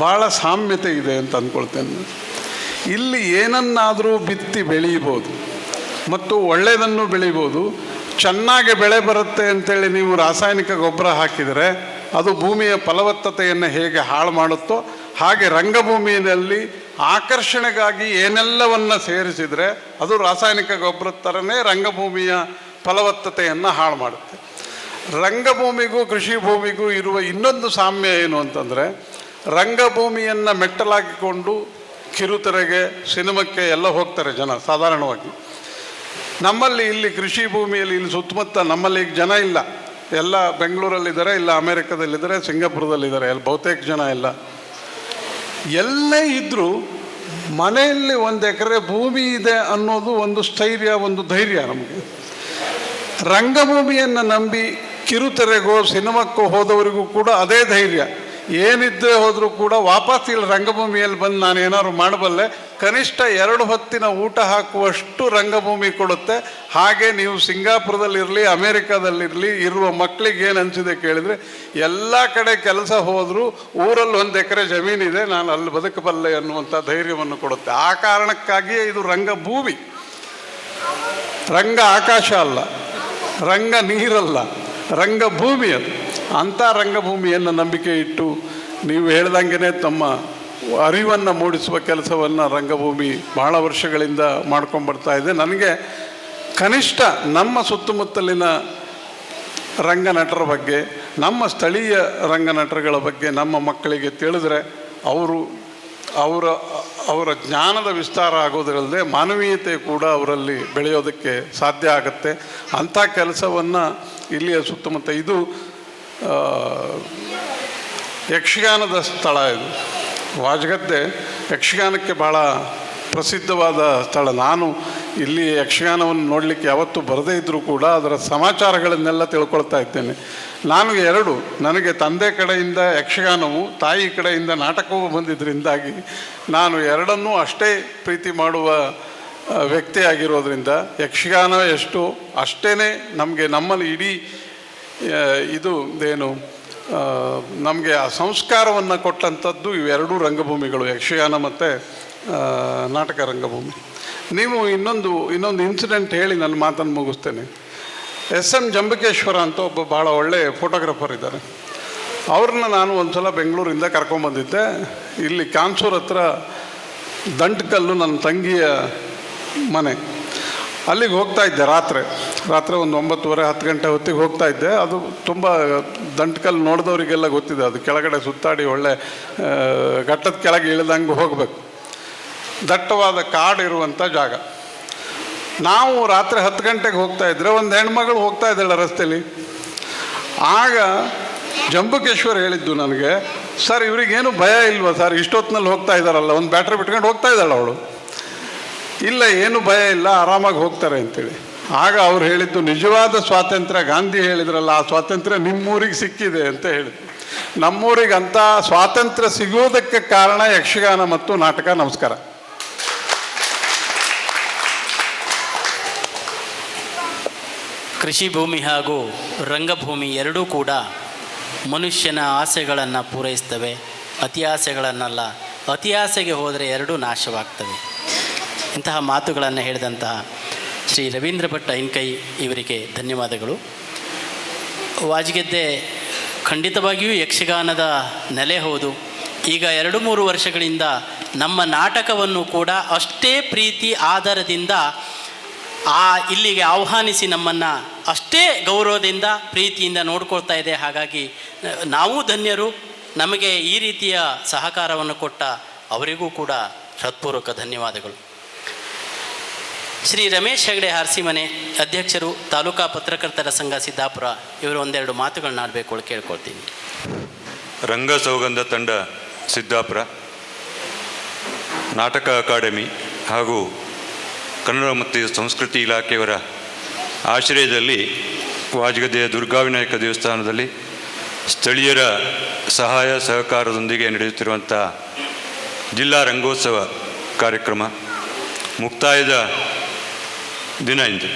ಭಾಳ ಸಾಮ್ಯತೆ ಇದೆ ಅಂತ ಅಂದ್ಕೊಳ್ತೇನೆ. ಇಲ್ಲಿ ಏನನ್ನಾದರೂ ಬಿತ್ತಿ ಬೆಳೀಬೋದು ಮತ್ತು ಒಳ್ಳೆಯದನ್ನು ಬೆಳೀಬೋದು. ಚೆನ್ನಾಗಿ ಬೆಳೆ ಬರುತ್ತೆ ಅಂತೇಳಿ ನೀವು ರಾಸಾಯನಿಕ ಗೊಬ್ಬರ ಹಾಕಿದರೆ ಅದು ಭೂಮಿಯ ಫಲವತ್ತತೆಯನ್ನು ಹೇಗೆ ಹಾಳು ಮಾಡುತ್ತೋ, ಹಾಗೆ ರಂಗಭೂಮಿಯಲ್ಲಿ ಆಕರ್ಷಣೆಗಾಗಿ ಏನೆಲ್ಲವನ್ನು ಸೇರಿಸಿದರೆ ಅದು ರಾಸಾಯನಿಕ ಗೊಬ್ಬರದ ಥರನೇ ರಂಗಭೂಮಿಯ ಫಲವತ್ತತೆಯನ್ನು ಹಾಳು ಮಾಡುತ್ತೆ. ರಂಗಭೂಮಿಗೂ ಕೃಷಿ ಭೂಮಿಗೂ ಇರುವ ಇನ್ನೊಂದು ಸಾಮ್ಯ ಏನು ಅಂತಂದರೆ, ರಂಗಭೂಮಿಯನ್ನು ಮೆಟ್ಟಲಾಗಿಕೊಂಡು ಕಿರುತೆರೆಗೆ, ಸಿನಿಮಾಕ್ಕೆ ಎಲ್ಲ ಹೋಗ್ತಾರೆ ಜನ ಸಾಧಾರಣವಾಗಿ. ನಮ್ಮಲ್ಲಿ ಇಲ್ಲಿ ಕೃಷಿ ಭೂಮಿಯಲ್ಲಿ, ಇಲ್ಲಿ ಸುತ್ತಮುತ್ತ ನಮ್ಮಲ್ಲಿ ಈಗ ಜನ ಇಲ್ಲ, ಎಲ್ಲ ಬೆಂಗಳೂರಲ್ಲಿದ್ದಾರೆ, ಇಲ್ಲ ಅಮೇರಿಕಾದಲ್ಲಿದ್ದಾರೆ, ಸಿಂಗಾಪುರದಲ್ಲಿದ್ದಾರೆ, ಎಲ್ಲ ಬಹುತೇಕ ಜನ ಎಲ್ಲ. ಎಲ್ಲೇ ಇದ್ದರೂ ಮನೆಯಲ್ಲಿ 1 ಎಕರೆ ಭೂಮಿ ಇದೆ ಅನ್ನೋದು ಒಂದು ಸ್ಥೈರ್ಯ, ಒಂದು ಧೈರ್ಯ ನಮಗೆ. ರಂಗಭೂಮಿಯನ್ನು ನಂಬಿ ಕಿರುತೆರೆಗೋ ಸಿನಿಮಾಕ್ಕೋ ಹೋದವರಿಗೂ ಕೂಡ ಅದೇ ಧೈರ್ಯ. ಏನಿದ್ದರೆ ಹೋದರೂ ಕೂಡ ವಾಪಸ್ ಇಲ್ಲಿ ರಂಗಭೂಮಿಯಲ್ಲಿ ಬಂದು ನಾನು ಏನಾದ್ರು ಮಾಡಬಲ್ಲೆ, ಕನಿಷ್ಠ 2 ಹೊತ್ತಿನ ಊಟ ಹಾಕುವಷ್ಟು ರಂಗಭೂಮಿ ಕೊಡುತ್ತೆ. ಹಾಗೆ ನೀವು ಸಿಂಗಾಪುರದಲ್ಲಿರಲಿ, ಅಮೇರಿಕಾದಲ್ಲಿರಲಿ ಇರುವ ಮಕ್ಕಳಿಗೆ ಏನು ಅನಿಸಿದೆ ಕೇಳಿದರೆ, ಎಲ್ಲ ಕಡೆ ಕೆಲಸ ಹೋದರೂ ಊರಲ್ಲಿ 1 ಎಕರೆ ಜಮೀನಿದೆ, ನಾನು ಅಲ್ಲಿ ಬದುಕಬಲ್ಲೆ ಅನ್ನುವಂಥ ಧೈರ್ಯವನ್ನು ಕೊಡುತ್ತೆ. ಆ ಕಾರಣಕ್ಕಾಗಿಯೇ ಇದು ರಂಗಭೂಮಿ. ರಂಗ ಆಕಾಶ ಅಲ್ಲ, ರಂಗ ನೀರಲ್ಲ, ರಂಗಭೂಮಿ ಅದು. ಅಂಥ ರಂಗಭೂಮಿಯನ್ನು ನಂಬಿಕೆ ಇಟ್ಟು ನೀವು ಹೇಳ್ದಂಗೆ ತಮ್ಮ ಅರಿವನ್ನು ಮೂಡಿಸುವ ಕೆಲಸವನ್ನು ರಂಗಭೂಮಿ ಬಹಳ ವರ್ಷಗಳಿಂದ ಮಾಡ್ಕೊಂಡ್ಬರ್ತಾ ಇದೆ. ನನಗೆ ಕನಿಷ್ಠ ನಮ್ಮ ಸುತ್ತಮುತ್ತಲಿನ ರಂಗನಟರ ಬಗ್ಗೆ, ನಮ್ಮ ಸ್ಥಳೀಯ ರಂಗನಟರುಗಳ ಬಗ್ಗೆ ನಮ್ಮ ಮಕ್ಕಳಿಗೆ ತಿಳಿದ್ರೆ ಅವರ ಜ್ಞಾನದ ವಿಸ್ತಾರ ಆಗೋದರಲ್ಲದೆ ಮಾನವೀಯತೆ ಕೂಡ ಅವರಲ್ಲಿ ಬೆಳೆಯೋದಕ್ಕೆ ಸಾಧ್ಯ ಆಗುತ್ತೆ. ಅಂಥ ಕೆಲಸವನ್ನು ಇಲ್ಲಿಯ ಸುತ್ತಮುತ್ತ ಇದು ಯಕ್ಷಗಾನದ ಸ್ಥಳ. ಇದು ವಾಜಗದ್ದೆ ಯಕ್ಷಗಾನಕ್ಕೆ ಭಾಳ ಪ್ರಸಿದ್ಧವಾದ ಸ್ಥಳ. ನಾನು ಇಲ್ಲಿ ಯಕ್ಷಗಾನವನ್ನು ನೋಡಲಿಕ್ಕೆ ಯಾವತ್ತೂ ಬರದೇ ಇದ್ದರೂ ಕೂಡ ಅದರ ಸಮಾಚಾರಗಳನ್ನೆಲ್ಲ ತಿಳ್ಕೊಳ್ತಾ ಇದ್ದೇನೆ. ನನಗೆ ತಂದೆ ಕಡೆಯಿಂದ ಯಕ್ಷಗಾನವು, ತಾಯಿ ಕಡೆಯಿಂದ ನಾಟಕವೂ ಬಂದಿದ್ದರಿಂದಾಗಿ ನಾನು ಎರಡನ್ನೂ ಅಷ್ಟೇ ಪ್ರೀತಿ ಮಾಡುವ ವ್ಯಕ್ತಿಯಾಗಿರೋದ್ರಿಂದ ಯಕ್ಷಗಾನ ಎಷ್ಟು ಅಷ್ಟೇ ನಮ್ಮಲ್ಲಿ ಇಡೀ ನಮಗೆ ಆ ಸಂಸ್ಕಾರವನ್ನು ಕೊಟ್ಟಂಥದ್ದು ಇವೆರಡೂ ರಂಗಭೂಮಿಗಳು, ಯಕ್ಷಗಾನ ಮತ್ತು ನಾಟಕ ರಂಗಭೂಮಿ. ನೀವು ಇನ್ನೊಂದು ಇನ್ಸಿಡೆಂಟ್ ಹೇಳಿ ನನ್ನ ಮಾತನ್ನು ಮುಗಿಸ್ತೇನೆ. SM ಜಂಬಕೇಶ್ವರ ಅಂತ ಒಬ್ಬ ಭಾಳ ಒಳ್ಳೆಯ ಫೋಟೋಗ್ರಾಫರ್ ಇದ್ದಾರೆ. ಅವ್ರನ್ನ ನಾನು ಒಂದು ಸಲ ಬೆಂಗಳೂರಿಂದ ಕರ್ಕೊಂಬಂದಿದ್ದೆ. ಇಲ್ಲಿ ಕಾನ್ಸೂರ್ ಹತ್ರ ದಂಟ್ಕಲ್ಲು ನನ್ನ ತಂಗಿಯ ಮನೆ, ಅಲ್ಲಿಗೆ ಹೋಗ್ತಾ ಇದ್ದೆ. ರಾತ್ರಿ ಒಂದು 9:30-10 ಗಂಟೆ ಹೊತ್ತಿಗೆ ಹೋಗ್ತಾ ಇದ್ದೆ. ಅದು ತುಂಬ ದಂಟ್ಕಲ್ಲು ನೋಡಿದವರಿಗೆಲ್ಲ ಗೊತ್ತಿದೆ, ಅದು ಕೆಳಗಡೆ ಸುತ್ತಾಡಿ ಒಳ್ಳೆ ಘಟ್ಟದ ಕೆಳಗೆ ಇಳಿದಂಗೆ ಹೋಗಬೇಕು. ದಟ್ಟವಾದ ಕಾಡು ಇರುವಂಥ ಜಾಗ. ನಾವು ರಾತ್ರಿ 10 ಗಂಟೆಗೆ ಹೋಗ್ತಾ ಇದ್ದರೆ ಒಂದು ಹೆಣ್ಮಗಳು ಹೋಗ್ತಾ ಇದ್ದಾಳೆ ರಸ್ತೆಯಲ್ಲಿ. ಆಗ ಜಂಬಕೇಶ್ವರ್ ಹೇಳಿದ್ದು ನನಗೆ, ಸರ್ ಇವರಿಗೇನು ಭಯ ಇಲ್ವಾ ಸರ್, ಇಷ್ಟೊತ್ತಿನಲ್ಲಿ ಹೋಗ್ತಾ ಇದ್ದಾರಲ್ಲ, ಒಂದು ಬ್ಯಾಟ್ರಿ ಬಿಟ್ಕೊಂಡು ಹೋಗ್ತಾ ಇದ್ದಾಳೆ ಅವಳು. ಇಲ್ಲ, ಏನು ಭಯ ಇಲ್ಲ, ಆರಾಮಾಗಿ ಹೋಗ್ತಾರೆ ಅಂತೇಳಿ. ಆಗ ಅವ್ರು ಹೇಳಿದ್ದು, ನಿಜವಾದ ಸ್ವಾತಂತ್ರ್ಯ ಗಾಂಧಿ ಹೇಳಿದ್ರಲ್ಲ, ಆ ಸ್ವಾತಂತ್ರ್ಯ ನಿಮ್ಮೂರಿಗೆ ಸಿಕ್ಕಿದೆ ಅಂತ ಹೇಳಿದ್ರು. ನಮ್ಮೂರಿಗೆ ಅಂಥ ಸ್ವಾತಂತ್ರ್ಯ ಸಿಗೋದಕ್ಕೆ ಕಾರಣ ಯಕ್ಷಗಾನ ಮತ್ತು ನಾಟಕ. ನಮಸ್ಕಾರ. ಕೃಷಿ ಭೂಮಿ ಹಾಗೂ ರಂಗಭೂಮಿ ಎರಡೂ ಕೂಡ ಮನುಷ್ಯನ ಆಸೆಗಳನ್ನು ಪೂರೈಸ್ತವೆ, ಅತಿ ಆಸೆಗಳನ್ನಲ್ಲ. ಅತಿ ಆಸೆಗೆ ಹೋದರೆ ಎರಡೂ ನಾಶವಾಗ್ತವೆ. ಇಂತಹ ಮಾತುಗಳನ್ನು ಹೇಳಿದಂತಹ ಶ್ರೀ ರವೀಂದ್ರ ಭಟ್ ಐನ್ಕೈ ಇವರಿಗೆ ಧನ್ಯವಾದಗಳು. ವಾಜಗದ್ದೆ ಖಂಡಿತವಾಗಿಯೂ ಯಕ್ಷಗಾನದ ನೆಲೆ ಹೌದು. ಈಗ 2-3 ವರ್ಷಗಳಿಂದ ನಮ್ಮ ನಾಟಕವನ್ನು ಕೂಡ ಅಷ್ಟೇ ಪ್ರೀತಿ ಆಧಾರದಿಂದ ಇಲ್ಲಿಗೆ ಆಹ್ವಾನಿಸಿ ನಮ್ಮನ್ನು ಅಷ್ಟೇ ಗೌರವದಿಂದ ಪ್ರೀತಿಯಿಂದ ನೋಡ್ಕೊಳ್ತಾ ಇದೆ. ಹಾಗಾಗಿ ನಾವು ಧನ್ಯರು. ನಮಗೆ ಈ ರೀತಿಯ ಸಹಕಾರವನ್ನು ಕೊಟ್ಟ ಅವರಿಗೂ ಕೂಡ ಹೃತ್ಪೂರ್ವಕ ಧನ್ಯವಾದಗಳು. ಶ್ರೀ ರಮೇಶ್ ಹೆಗಡೆ ಹಾರ್ಸಿಮನೆ, ಅಧ್ಯಕ್ಷರು, ತಾಲೂಕಾ ಪತ್ರಕರ್ತರ ಸಂಘ ಸಿದ್ದಾಪುರ, ಇವರು ಒಂದೆರಡು ಮಾತುಗಳನ್ನ ಆಡಬೇಕು ಕೇಳ್ಕೊಳ್ತೀನಿ. ರಂಗ ಸೌಗಂಧ ತಂಡ ಸಿದ್ದಾಪುರ, ನಾಟಕ ಅಕಾಡೆಮಿ ಹಾಗೂ ಕನ್ನಡ ಮತ್ತು ಸಂಸ್ಕೃತಿ ಇಲಾಖೆಯವರ ಆಶ್ರಯದಲ್ಲಿ ವಾಜಗದ್ದೆಯ ದುರ್ಗಾವಿನಾಯಕ ದೇವಸ್ಥಾನದಲ್ಲಿ ಸ್ಥಳೀಯರ ಸಹಾಯ ಸಹಕಾರದೊಂದಿಗೆ ನಡೆಯುತ್ತಿರುವಂಥ ಜಿಲ್ಲಾ ರಂಗೋತ್ಸವ ಕಾರ್ಯಕ್ರಮ ಮುಕ್ತಾಯದ ದಿನ ಇಂದು.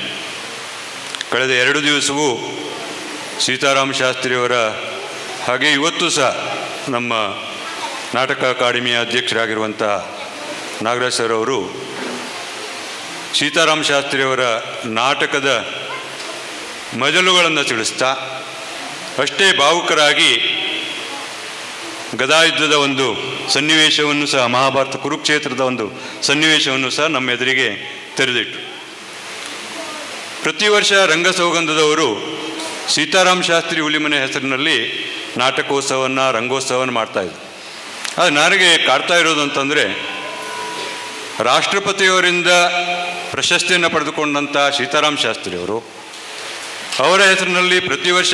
ಕಳೆದ 2 ದಿವಸವೂ ಸೀತಾರಾಮ ಶಾಸ್ತ್ರಿಯವರ ಹಾಗೆ ಇವತ್ತು ಸಹ ನಮ್ಮ ನಾಟಕ ಅಕಾಡೆಮಿಯ ಅಧ್ಯಕ್ಷರಾಗಿರುವಂಥ ನಾಗರಾಜ್ ಸರ್ ಅವರು ಸೀತಾರಾಮ ಶಾಸ್ತ್ರಿಯವರ ನಾಟಕದ ಮಜಲುಗಳನ್ನು ತಿಳಿಸ್ತಾ ಅಷ್ಟೇ ಭಾವುಕರಾಗಿ ಗದಾಯುದ್ಧದ ಒಂದು ಸನ್ನಿವೇಶವನ್ನು ಸಹ, ಮಹಾಭಾರತ ಕುರುಕ್ಷೇತ್ರದ ಒಂದು ಸನ್ನಿವೇಶವನ್ನು ಸಹ ನಮ್ಮ ಎದುರಿಗೆ ತೆರೆದಿಟ್ಟು, ಪ್ರತಿ ವರ್ಷ ರಂಗಸೌಗಂಧದವರು ಸೀತಾರಾಮ ಶಾಸ್ತ್ರಿ ಹುಲಿಮನೆ ಹೆಸರಿನಲ್ಲಿ ನಾಟಕೋತ್ಸವವನ್ನು, ರಂಗೋತ್ಸವವನ್ನು ಮಾಡ್ತಾಯಿದ್ರು. ಅದು ನನಗೆ ಕಾಡ್ತಾ ಇರೋದು ಅಂತಂದರೆ, ರಾಷ್ಟ್ರಪತಿಯವರಿಂದ ಪ್ರಶಸ್ತಿಯನ್ನು ಪಡೆದುಕೊಂಡಂಥ ಸೀತಾರಾಮ ಶಾಸ್ತ್ರಿಯವರು ಅವರ ಹೆಸರಿನಲ್ಲಿ ಪ್ರತಿ ವರ್ಷ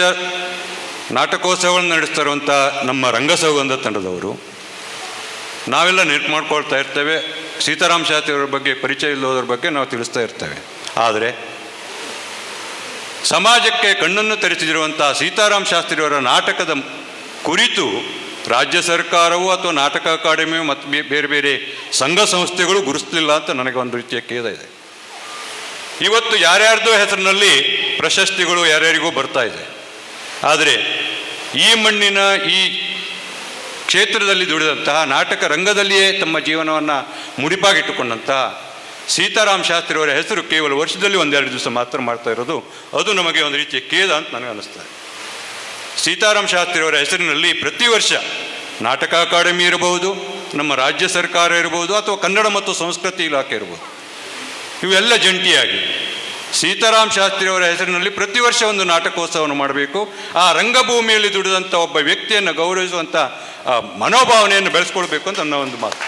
ನಾಟಕೋತ್ಸವವನ್ನು ನಡೆಸ್ತಾ ಇರುವಂಥ ನಮ್ಮ ರಂಗಸೌಗಂಧ ತಂಡದವರು ನಾವೆಲ್ಲ ನೆನಪು ಮಾಡ್ಕೊಳ್ತಾ ಇರ್ತೇವೆ. ಸೀತಾರಾಮ ಶಾಸ್ತ್ರಿಯವರ ಬಗ್ಗೆ ಪರಿಚಯ ಇಲ್ಲದವ್ರ ಬಗ್ಗೆ ನಾವು ತಿಳಿಸ್ತಾ ಇರ್ತೇವೆ. ಆದರೆ ಸಮಾಜಕ್ಕೆ ಕಣ್ಣನ್ನು ತೆರೆಸಿರುವಂಥ ಸೀತಾರಾಮ ಶಾಸ್ತ್ರಿಯವರ ನಾಟಕದ ಕುರಿತು ರಾಜ್ಯ ಸರ್ಕಾರವು ಅಥವಾ ನಾಟಕ ಅಕಾಡೆಮಿಯು ಮತ್ತು ಬೇರೆ ಬೇರೆ ಸಂಘ ಸಂಸ್ಥೆಗಳು ಗುರುತಿಸಲಿಲ್ಲ ಅಂತ ನನಗೆ ಒಂದು ರೀತಿಯ ಖೇದ ಇದೆ. ಇವತ್ತು ಯಾರ್ಯಾರ್ದೋ ಹೆಸರಿನಲ್ಲಿ ಪ್ರಶಸ್ತಿಗಳು ಯಾರ್ಯಾರಿಗೂ ಬರ್ತಾ ಇದೆ. ಆದರೆ ಈ ಮಣ್ಣಿನ ಈ ಕ್ಷೇತ್ರದಲ್ಲಿ ದುಡಿದಂತಹ, ನಾಟಕ ರಂಗದಲ್ಲಿಯೇ ತಮ್ಮ ಜೀವನವನ್ನು ಮುಡಿಪಾಗಿಟ್ಟುಕೊಂಡಂತಹ ಸೀತಾರಾಮ್ ಶಾಸ್ತ್ರಿ ಅವರ ಹೆಸರು ಕೇವಲ ವರ್ಷದಲ್ಲಿ ಒಂದೆರಡು ದಿವಸ ಮಾತ್ರ ಮಾಡ್ತಾ ಇರೋದು, ಅದು ನಮಗೆ ಒಂದು ರೀತಿಯ ಖೇದ ಅಂತ ನನಗೆ ಅನ್ನಿಸ್ತದೆ. ಸೀತಾರಾಮ್ ಶಾಸ್ತ್ರಿ ಅವರ ಹೆಸರಿನಲ್ಲಿ ಪ್ರತಿ ವರ್ಷ ನಾಟಕ ಅಕಾಡೆಮಿ ಇರಬಹುದು, ನಮ್ಮ ರಾಜ್ಯ ಸರ್ಕಾರ ಇರಬಹುದು, ಅಥವಾ ಕನ್ನಡ ಮತ್ತು ಸಂಸ್ಕೃತಿ ಇಲಾಖೆ ಇರಬಹುದು, ಇವೆಲ್ಲ ಜಂಟಿಯಾಗಿ ಸೀತಾರಾಮ್ ಶಾಸ್ತ್ರಿ ಅವರ ಹೆಸರಿನಲ್ಲಿ ಪ್ರತಿ ವರ್ಷ ಒಂದು ನಾಟಕೋತ್ಸವವನ್ನು ಮಾಡಬೇಕು. ಆ ರಂಗಭೂಮಿಯಲ್ಲಿ ದುಡಿದಂಥ ಒಬ್ಬ ವ್ಯಕ್ತಿಯನ್ನು ಗೌರವಿಸುವಂಥ ಮನೋಭಾವನೆಯನ್ನು ಬೆಳೆಸ್ಕೊಳ್ಬೇಕು ಅಂತ ನನ್ನ ಒಂದು ಮಾತು.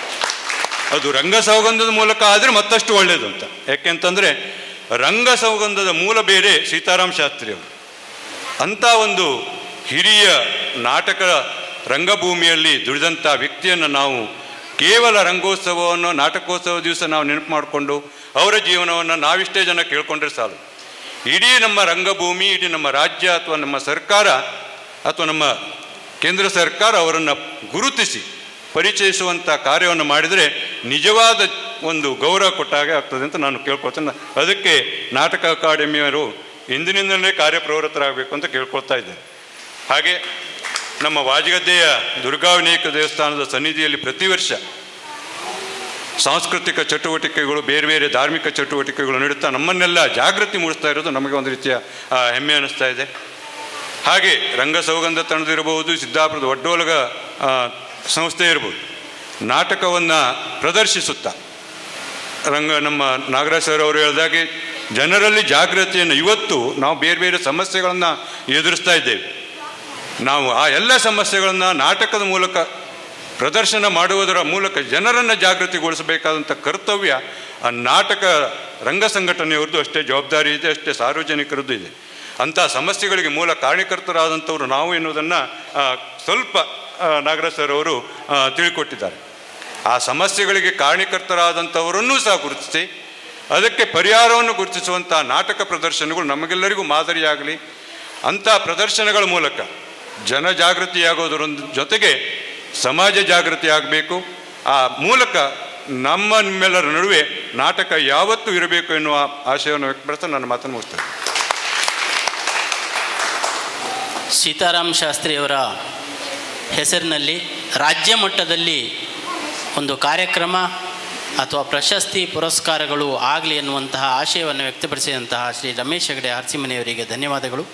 ಅದು ರಂಗ ಸೌಗಂಧದ ಮೂಲಕ ಆದರೆ ಮತ್ತಷ್ಟು ಒಳ್ಳೆಯದು ಅಂತ. ಯಾಕೆಂತಂದರೆ ರಂಗ ಸೌಗಂಧದ ಮೂಲ ಬೇರೆ ಸೀತಾರಾಮ್ ಶಾಸ್ತ್ರಿ ಅವರು. ಅಂಥ ಒಂದು ಹಿರಿಯ ನಾಟಕ ರಂಗಭೂಮಿಯಲ್ಲಿ ದುಡಿದಂಥ ವ್ಯಕ್ತಿಯನ್ನು ನಾವು ಕೇವಲ ರಂಗೋತ್ಸವವನ್ನು, ನಾಟಕೋತ್ಸವ ದಿವಸ ನಾವು ನೆನಪು ಮಾಡಿಕೊಂಡು ಅವರ ಜೀವನವನ್ನು ನಾವಿಷ್ಟೇ ಜನ ಕೇಳ್ಕೊಂಡ್ರೆ ಸಾಲು. ಇಡೀ ನಮ್ಮ ರಂಗಭೂಮಿ, ಇಡೀ ನಮ್ಮ ರಾಜ್ಯ ಅಥವಾ ನಮ್ಮ ಸರ್ಕಾರ ಅಥವಾ ನಮ್ಮ ಕೇಂದ್ರ ಸರ್ಕಾರ ಅವರನ್ನು ಗುರುತಿಸಿ ಪರಿಚಯಿಸುವಂಥ ಕಾರ್ಯವನ್ನು ಮಾಡಿದರೆ ನಿಜವಾದ ಒಂದು ಗೌರವ ಕೊಟ್ಟಾಗೆ ಆಗ್ತದೆ ಅಂತ ನಾನು ಕೇಳ್ಕೊಳ್ತೇನೆ. ಅದಕ್ಕೆ ನಾಟಕ ಅಕಾಡೆಮಿಯವರು ಇಂದಿನಿಂದಲೇ ಕಾರ್ಯಪ್ರವೃತ್ತರಾಗಬೇಕು ಅಂತ ಕೇಳ್ಕೊಳ್ತಾ ಇದ್ದೇನೆ. ಹಾಗೆ ನಮ್ಮ ವಾಜಗದ್ದೆಯ ದುರ್ಗಾವಿನಾಯಕ ದೇವಸ್ಥಾನದ ಸನ್ನಿಧಿಯಲ್ಲಿ ಪ್ರತಿ ವರ್ಷ ಸಾಂಸ್ಕೃತಿಕ ಚಟುವಟಿಕೆಗಳು, ಬೇರೆ ಬೇರೆ ಧಾರ್ಮಿಕ ಚಟುವಟಿಕೆಗಳು ನಡೀತಾ ನಮ್ಮನ್ನೆಲ್ಲ ಜಾಗೃತಿ ಮೂಡಿಸ್ತಾ ಇರೋದು ನಮಗೆ ಒಂದು ರೀತಿಯ ಹೆಮ್ಮೆ ಅನ್ನಿಸ್ತಾ ಇದೆ. ಹಾಗೆ ರಂಗ ಸೌಗಂಧ ತಂಡದಿರಬಹುದು, ಸಿದ್ದಾಪುರದ ಒಡ್ಡೋಲಗ ಸಂಸ್ಥೆ ಇರ್ಬೋದು, ನಾಟಕವನ್ನು ಪ್ರದರ್ಶಿಸುತ್ತಾ ನಮ್ಮ ನಾಗರಾಜ್ ಸರ್ ಅವರು ಹೇಳಿದಾಗೆ ಜನರಲ್ಲಿ ಜಾಗೃತಿಯನ್ನು, ಇವತ್ತು ನಾವು ಬೇರೆ ಬೇರೆ ಸಮಸ್ಯೆಗಳನ್ನು ಎದುರಿಸ್ತಾ ಇದ್ದೇವೆ. ನಾವು ಆ ಎಲ್ಲ ಸಮಸ್ಯೆಗಳನ್ನು ನಾಟಕದ ಮೂಲಕ ಪ್ರದರ್ಶನ ಮಾಡುವುದರ ಮೂಲಕ ಜನರನ್ನು ಜಾಗೃತಿಗೊಳಿಸಬೇಕಾದಂಥ ಕರ್ತವ್ಯ ಆ ನಾಟಕ ರಂಗ ಸಂಘಟನೆಯವ್ರದ್ದು ಅಷ್ಟೇ ಜವಾಬ್ದಾರಿ ಇದೆ, ಅಷ್ಟೇ ಸಾರ್ವಜನಿಕರದ್ದು ಇದೆ. ಅಂಥ ಸಮಸ್ಯೆಗಳಿಗೆ ಮೂಲ ಕಾರಣಕರ್ತರಾದಂಥವ್ರು ನಾವು ಎನ್ನುವುದನ್ನು ಸ್ವಲ್ಪ ನಾಗರಾಜ್ ಸರ್ ಅವರು ತಿಳಿಕೊಟ್ಟಿದ್ದಾರೆ. ಆ ಸಮಸ್ಯೆಗಳಿಗೆ ಕಾರಣಕರ್ತರಾದಂಥವರನ್ನೂ ಸಹ ಗುರುತಿಸಿ ಅದಕ್ಕೆ ಪರಿಹಾರವನ್ನು ಗುರುತಿಸುವಂಥ ನಾಟಕ ಪ್ರದರ್ಶನಗಳು ನಮಗೆಲ್ಲರಿಗೂ ಮಾದರಿಯಾಗಲಿ. ಅಂಥ ಪ್ರದರ್ಶನಗಳ ಮೂಲಕ ಜನ ಜಾಗೃತಿಯಾಗೋದರ ಜೊತೆಗೆ ಸಮಾಜ ಜಾಗೃತಿ ಆಗಬೇಕು. ಆ ಮೂಲಕ ನಿಮ್ಮೆಲ್ಲರ ನಡುವೆ ನಾಟಕ ಯಾವತ್ತೂ ಇರಬೇಕು ಎನ್ನುವ ಆಶಯವನ್ನು ವ್ಯಕ್ತಪಡಿಸ್ತಾ ನನ್ನ ಮಾತನ್ನು ಮುಗಿಸ್ತೇನೆ. ಸೀತಾರಾಮ್ ಶಾಸ್ತ್ರಿಯವರ ಹೆಸರಿನಲ್ಲಿ ರಾಜ್ಯ ಮಟ್ಟದಲ್ಲಿ ಒಂದು ಕಾರ್ಯಕ್ರಮ ಅಥವಾ ಪ್ರಶಸ್ತಿ ಪುರಸ್ಕಾರಗಳು ಆಗಲಿ ಎನ್ನುವಂತಹ ಆಶಯವನ್ನು ವ್ಯಕ್ತಪಡಿಸಿದಂತಹ ಶ್ರೀ ರಮೇಶ್ ಹೆಗಡೆ ಆರ್ಸಿಮನೆಯವರಿಗೆ ಧನ್ಯವಾದಗಳು.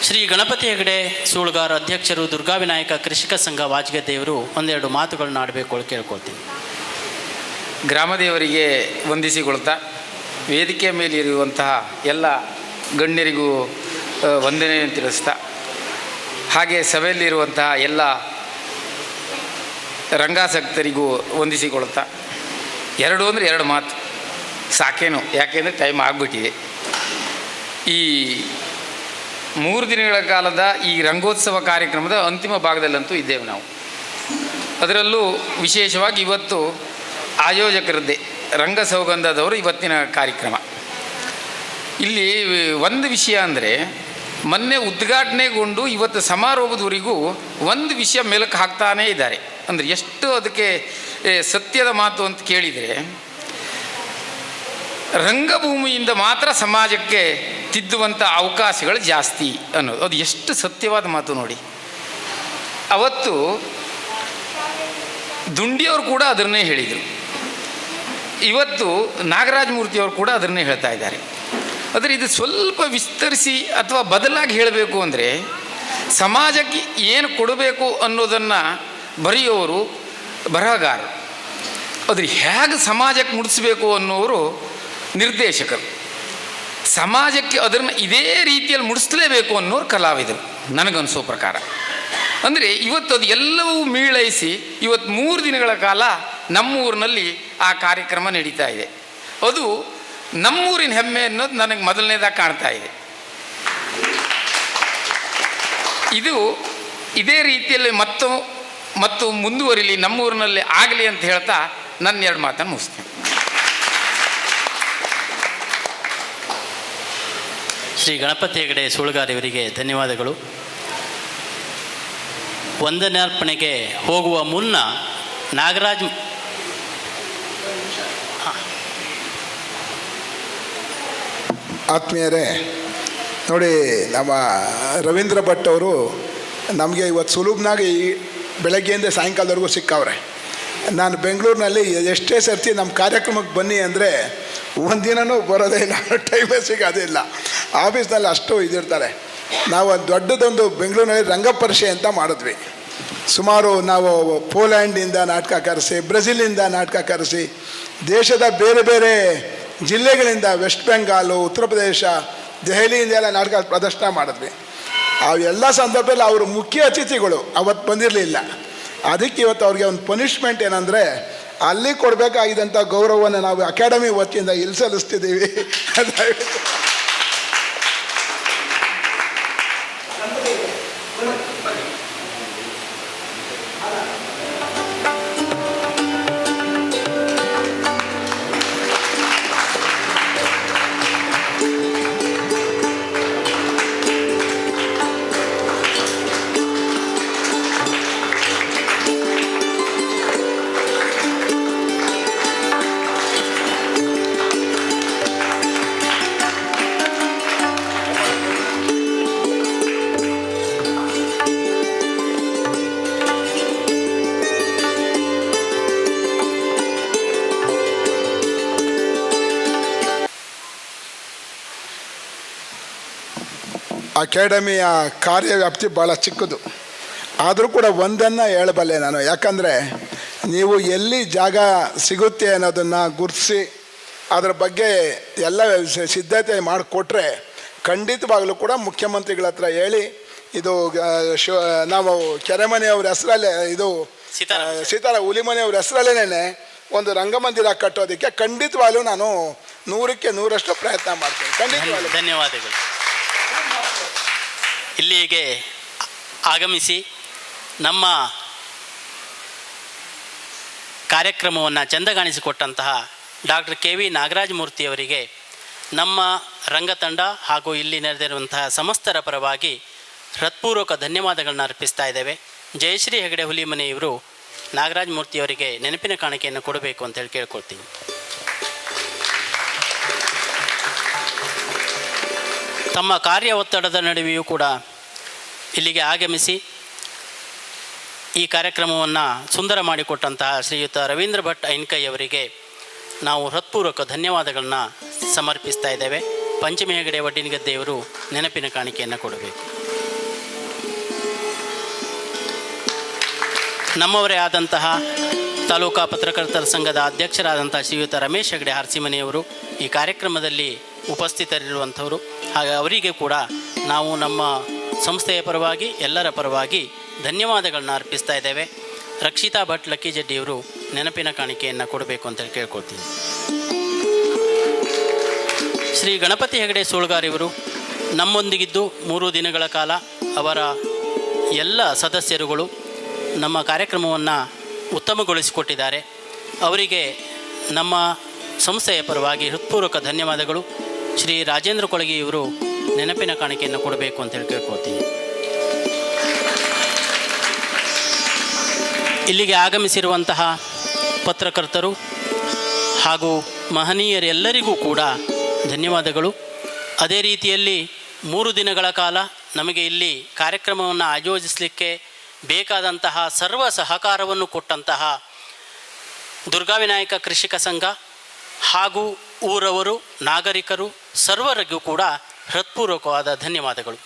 ಶ್ರೀ ಗಣಪತಿ ಹೆಗಡೆ ಸೂಳುಗಾರ ಅಧ್ಯಕ್ಷರು, ದುರ್ಗಾವಿನಾಯಕ ಕೃಷಿಕ ಸಂಘ ವಾಜಗದ್ದೆಯವರು ಒಂದೆರಡು ಮಾತುಗಳನ್ನ ಆಡಬೇಕು ಕೇಳ್ಕೊಳ್ತೀನಿ. ಗ್ರಾಮದೇವರಿಗೆ ವಂದಿಸಿಕೊಳ್ತಾ ವೇದಿಕೆಯ ಮೇಲೆ ಇರುವಂತಹ ಎಲ್ಲ ಗಣ್ಯರಿಗೂ ವಂದನೆಯನ್ನು ತಿಳಿಸ್ತಾ, ಹಾಗೆ ಸಭೆಯಲ್ಲಿರುವಂತಹ ಎಲ್ಲ ರಂಗಾಸಕ್ತರಿಗೂ ವಂದಿಸಿಕೊಳ್ತಾ, ಎರಡು ಮಾತು ಸಾಕೇನು, ಯಾಕೆಂದರೆ ಟೈಮ್ ಆಗಿಬಿಟ್ಟಿದೆ. ಈ 3 ದಿನಗಳ ಕಾಲದ ಈ ರಂಗೋತ್ಸವ ಕಾರ್ಯಕ್ರಮದ ಅಂತಿಮ ಭಾಗದಲ್ಲಂತೂ ಇದ್ದೇವೆ ನಾವು. ಅದರಲ್ಲೂ ವಿಶೇಷವಾಗಿ ಇವತ್ತು ಆಯೋಜಕರದ್ದೇ ರಂಗ ಸೌಗಂಧದವರು ಇವತ್ತಿನ ಕಾರ್ಯಕ್ರಮ. ಇಲ್ಲಿ ಒಂದು ವಿಷಯ ಅಂದರೆ, ಮೊನ್ನೆ ಉದ್ಘಾಟನೆಗೊಂಡು ಇವತ್ತು ಸಮಾರೋಪದವರೆಗೂ ಒಂದು ವಿಷಯ ಮೆಲುಕು ಹಾಕ್ತಾನೇ ಇದ್ದಾರೆ. ಅಂದರೆ ಎಷ್ಟು ಅದಕ್ಕೆ ಸತ್ಯದ ಮಾತು ಅಂತ ಕೇಳಿದರೆ, ರಂಗಭೂಮಿಯಿಂದ ಮಾತ್ರ ಸಮಾಜಕ್ಕೆ ತಿದ್ದುವಂಥ ಅವಕಾಶಗಳು ಜಾಸ್ತಿ ಅನ್ನೋದು, ಅದು ಎಷ್ಟು ಸತ್ಯವಾದ ಮಾತು ನೋಡಿ. ಅವತ್ತು ದುಂಡಿಯವರು ಕೂಡ ಅದನ್ನೇ ಹೇಳಿದರು, ಇವತ್ತು ನಾಗರಾಜ ಮೂರ್ತಿಯವರು ಕೂಡ ಅದನ್ನೇ ಹೇಳ್ತಾ ಇದ್ದಾರೆ. ಆದರೆ ಇದು ಸ್ವಲ್ಪ ವಿಸ್ತರಿಸಿ ಅಥವಾ ಬದಲಾಗಿ ಹೇಳಬೇಕು ಅಂದರೆ, ಸಮಾಜಕ್ಕೆ ಏನು ಕೊಡಬೇಕು ಅನ್ನೋದನ್ನು ಬರೆಯೋರು ಬರಹಗಾರರು, ಆದರೆ ಹೇಗೆ ಸಮಾಜಕ್ಕೆ ಮುಡಿಸ್ಬೇಕು ಅನ್ನೋರು ನಿರ್ದೇಶಕರು, ಸಮಾಜಕ್ಕೆ ಅದನ್ನು ಇದೇ ರೀತಿಯಲ್ಲಿ ಮುಡಿಸ್ಲೇಬೇಕು ಅನ್ನೋರು ಕಲಾವಿದರು ನನಗನ್ನಿಸೋ ಪ್ರಕಾರ. ಅಂದರೆ ಇವತ್ತು ಅದು ಎಲ್ಲವೂ ಮೀಳೈಸಿ ಇವತ್ತು 3 ದಿನಗಳ ಕಾಲ ನಮ್ಮೂರಿನಲ್ಲಿ ಆ ಕಾರ್ಯಕ್ರಮ ನಡೀತಾ ಇದೆ. ಅದು ನಮ್ಮೂರಿನ ಹೆಮ್ಮೆ ಅನ್ನೋದು ನನಗೆ ಮೊದಲನೇದಾಗಿ ಕಾಣ್ತಾ ಇದೆ. ಇದು ಇದೇ ರೀತಿಯಲ್ಲಿ ಮತ್ತು ಮುಂದುವರಿಲಿ, ನಮ್ಮೂರಿನಲ್ಲಿ ಆಗಲಿ ಅಂತ ಹೇಳ್ತಾ ನನ್ನ 2 ಮಾತನ್ನು ಮುಗಿಸ್ತೇನೆ. ಶ್ರೀ ಗಣಪತಿ ಹೆಗಡೆ ಸೂಳುಗಾರ್ ಇವರಿಗೆ ಧನ್ಯವಾದಗಳು. ವಂದನಾರ್ಪಣೆಗೆ ಹೋಗುವ ಮುನ್ನ ನಾಗರಾಜ್ ಆತ್ಮೀಯರೇ, ನೋಡಿ, ನಮ್ಮ ರವೀಂದ್ರ ಭಟ್ ಅವರು ನಮಗೆ ಇವತ್ತು ಸುಲಭನಾಗಿ ಬೆಳಗ್ಗೆಯಿಂದ ಸಾಯಂಕಾಲದವರೆಗೂ ಸಿಕ್ಕವ್ರೆ. ನಾನು ಬೆಂಗಳೂರಿನಲ್ಲಿ ಎಷ್ಟೇ ಸರ್ತಿ ನಮ್ಮ ಕಾರ್ಯಕ್ರಮಕ್ಕೆ ಬನ್ನಿ ಅಂದರೆ ಒಂದಿನವೂ ಬರೋದೇ ಇಲ್ಲ, ಟೈಮೇ ಸಿಗೋದೇ ಇಲ್ಲ. ಆಫೀಸ್ನಲ್ಲಿ ಅಷ್ಟು ಇದಿರ್ತಾರೆ. ನಾವು ಒಂದು ದೊಡ್ಡದೊಂದು ಬೆಂಗಳೂರಿನಲ್ಲಿ ರಂಗಪರಿಷೆ ಅಂತ ಮಾಡಿದ್ವಿ. ಸುಮಾರು ನಾವು ಪೋಲ್ಯಾಂಡಿಂದ ನಾಟಕ ಕರೆಸಿ, ಬ್ರೆಜಿಲಿಂದ ನಾಟಕ ಕರೆಸಿ, ದೇಶದ ಬೇರೆ ಬೇರೆ ಜಿಲ್ಲೆಗಳಿಂದ, ವೆಸ್ಟ್ ಬೆಂಗಾಲು, ಉತ್ತರ ಪ್ರದೇಶ, ದೆಹಲಿಯಿಂದ ಎಲ್ಲ ನಾಟಕ ಪ್ರದರ್ಶನ ಮಾಡಿದ್ವಿ. ಅವೆಲ್ಲ ಸಂದರ್ಭದಲ್ಲಿ ಅವರು ಮುಖ್ಯ ಅತಿಥಿಗಳು ಅವತ್ತು ಬಂದಿರಲಿಲ್ಲ. ಅದಕ್ಕೆ ಇವತ್ತು ಅವ್ರಿಗೆ ಒಂದು ಪನಿಷ್ಮೆಂಟ್ ಏನಂದರೆ, ಅಲ್ಲಿ ಕೊಡಬೇಕಾಗಿದ್ದಂಥ ಗೌರವವನ್ನು ನಾವು ಅಕಾಡೆಮಿ ವತಿಯಿಂದ ಇಲ್ಲಿ ಸಲ್ಲಿಸ್ತಿದ್ದೀವಿ. ಅಕಾಡೆಮಿಯ ಕಾರ್ಯವ್ಯಾಪ್ತಿ ಭಾಳ ಚಿಕ್ಕದು. ಆದರೂ ಕೂಡ ಒಂದನ್ನು ಹೇಳಬಲ್ಲೆ ನಾನು. ಯಾಕಂದರೆ ನೀವು ಎಲ್ಲಿ ಜಾಗ ಸಿಗುತ್ತೆ ಅನ್ನೋದನ್ನು ಗುರುತಿಸಿ ಅದರ ಬಗ್ಗೆ ಎಲ್ಲ ಸಿದ್ಧತೆ ಮಾಡಿಕೊಟ್ರೆ ಖಂಡಿತವಾಗಲೂ ಕೂಡ ಮುಖ್ಯಮಂತ್ರಿಗಳ ಹತ್ರ ಹೇಳಿ, ಇದು ನಾವು ಕೆರೆಮನೆಯವ್ರ ಹೆಸರಲ್ಲೇ, ಇದು ಹುಲಿಮನೆಯವ್ರ ಹೆಸರಲ್ಲೇನೆ ಒಂದು ರಂಗಮಂದಿರ ಕಟ್ಟೋದಕ್ಕೆ ಖಂಡಿತವಾಗ್ಲೂ ನಾನು 100ಕ್ಕೆ 100ರಷ್ಟು ಪ್ರಯತ್ನ ಮಾಡ್ತೀನಿ. ಖಂಡಿತವಾಗ್ಲೂ ಧನ್ಯವಾದಗಳು. ಇಲ್ಲಿಗೆ ಆಗಮಿಸಿ ನಮ್ಮ ಕಾರ್ಯಕ್ರಮವನ್ನು ಚೆಂದಗಾಣಿಸಿಕೊಟ್ಟಂತಹ ಡಾಕ್ಟರ್ ಕೆ ವಿ ನಾಗರಾಜ ಮೂರ್ತಿಯವರಿಗೆ ನಮ್ಮ ರಂಗತಂಡ ಹಾಗೂ ಇಲ್ಲಿ ನೆರೆದಿರುವಂತಹ ಸಮಸ್ತರ ಪರವಾಗಿ ಹೃತ್ಪೂರ್ವಕ ಧನ್ಯವಾದಗಳನ್ನು ಅರ್ಪಿಸ್ತಾ ಇದ್ದೇವೆ. ಜಯಶ್ರೀ ಹೆಗಡೆ ಹುಲಿಮನೆ ಇವರು ನಾಗರಾಜ ಮೂರ್ತಿಯವರಿಗೆ ನೆನಪಿನ ಕಾಣಿಕೆಯನ್ನು ಕೊಡಬೇಕು ಅಂತೇಳಿ ಕೇಳ್ಕೊಳ್ತೀನಿ. ತಮ್ಮ ಕಾರ್ಯ ಒತ್ತಡದ ನಡುವೆಯೂ ಕೂಡ ಇಲ್ಲಿಗೆ ಆಗಮಿಸಿ ಈ ಕಾರ್ಯಕ್ರಮವನ್ನು ಸುಂದರ ಮಾಡಿಕೊಟ್ಟಂತಹ ಶ್ರೀಯುತ ರವೀಂದ್ರ ಭಟ್ ಐನ್ಕೈ ಅವರಿಗೆ ನಾವು ಹೃತ್ಪೂರ್ವಕ ಧನ್ಯವಾದಗಳನ್ನು ಸಮರ್ಪಿಸ್ತಾ ಇದ್ದೇವೆ. ಪಂಚಮಿ ಹೆಗಡೆ ವಡ್ಡಿನಗದ್ದೆಯವರು ನೆನಪಿನ ಕಾಣಿಕೆಯನ್ನು ಕೊಡಬೇಕು. ನಮ್ಮವರೇ ಆದಂತಹ ತಾಲೂಕಾ ಪತ್ರಕರ್ತರ ಸಂಘದ ಅಧ್ಯಕ್ಷರಾದಂಥ ಶ್ರೀಯುತ ರಮೇಶ್ ಹೆಗಡೆ ಹಾರ್ಸಿಮನೆಯವರು ಈ ಕಾರ್ಯಕ್ರಮದಲ್ಲಿ ಉಪಸ್ಥಿತರಿರುವಂಥವರು. ಹಾಗೆ ಅವರಿಗೆ ಕೂಡ ನಾವು ನಮ್ಮ ಸಂಸ್ಥೆಯ ಪರವಾಗಿ ಎಲ್ಲರ ಪರವಾಗಿ ಧನ್ಯವಾದಗಳನ್ನ ಅರ್ಪಿಸ್ತಾ ಇದ್ದೇವೆ. ರಕ್ಷಿತಾ ಭಟ್ ಲಕ್ಕಿಜಡ್ಡಿಯವರು ನೆನಪಿನ ಕಾಣಿಕೆಯನ್ನು ಕೊಡಬೇಕು ಅಂತೇಳಿ ಕೇಳ್ಕೊಳ್ತೀನಿ. ಶ್ರೀ ಗಣಪತಿ ಹೆಗಡೆ ಸೋಳ್ಗಾರಿವರು ನಮ್ಮೊಂದಿಗಿದ್ದು 3 ದಿನಗಳ ಕಾಲ ಅವರ ಎಲ್ಲ ಸದಸ್ಯರುಗಳು ನಮ್ಮ ಕಾರ್ಯಕ್ರಮವನ್ನು ಉತ್ತಮಗೊಳಿಸಿಕೊಟ್ಟಿದ್ದಾರೆ. ಅವರಿಗೆ ನಮ್ಮ ಸಂಸ್ಥೆಯ ಪರವಾಗಿ ಹೃತ್ಪೂರ್ವಕ ಧನ್ಯವಾದಗಳು. ಶ್ರೀ ರಾಜೇಂದ್ರ ಕೊಳಗಿ ಇವರು ನೆನಪಿನ ಕಾಣಿಕೆಯನ್ನು ಕೊಡಬೇಕು ಅಂತೇಳಿ ಕೇಳ್ಕೊಳ್ತೀನಿ. ಇಲ್ಲಿಗೆ ಆಗಮಿಸಿರುವಂತಹ ಪತ್ರಕರ್ತರು ಹಾಗೂ ಮಹನೀಯರೆಲ್ಲರಿಗೂ ಕೂಡ ಧನ್ಯವಾದಗಳು. ಅದೇ ರೀತಿಯಲ್ಲಿ 3 ದಿನಗಳ ಕಾಲ ನಮಗೆ ಇಲ್ಲಿ ಕಾರ್ಯಕ್ರಮವನ್ನು ಆಯೋಜಿಸಲಿಕ್ಕೆ ಬೇಕಾದಂತಹ ಸರ್ವ ಸಹಕಾರವನ್ನು ಕೊಟ್ಟಂತಹ ದುರ್ಗಾವಿನಾಯಕ ಕೃಷಿಕ ಸಂಘ ಹಾಗೂ ಊರವರು, ನಾಗರಿಕರು ಸರ್ವರಿಗೂ ಕೂಡ ಹೃತ್ಪೂರ್ವಕವಾದ ಧನ್ಯವಾದಗಳು.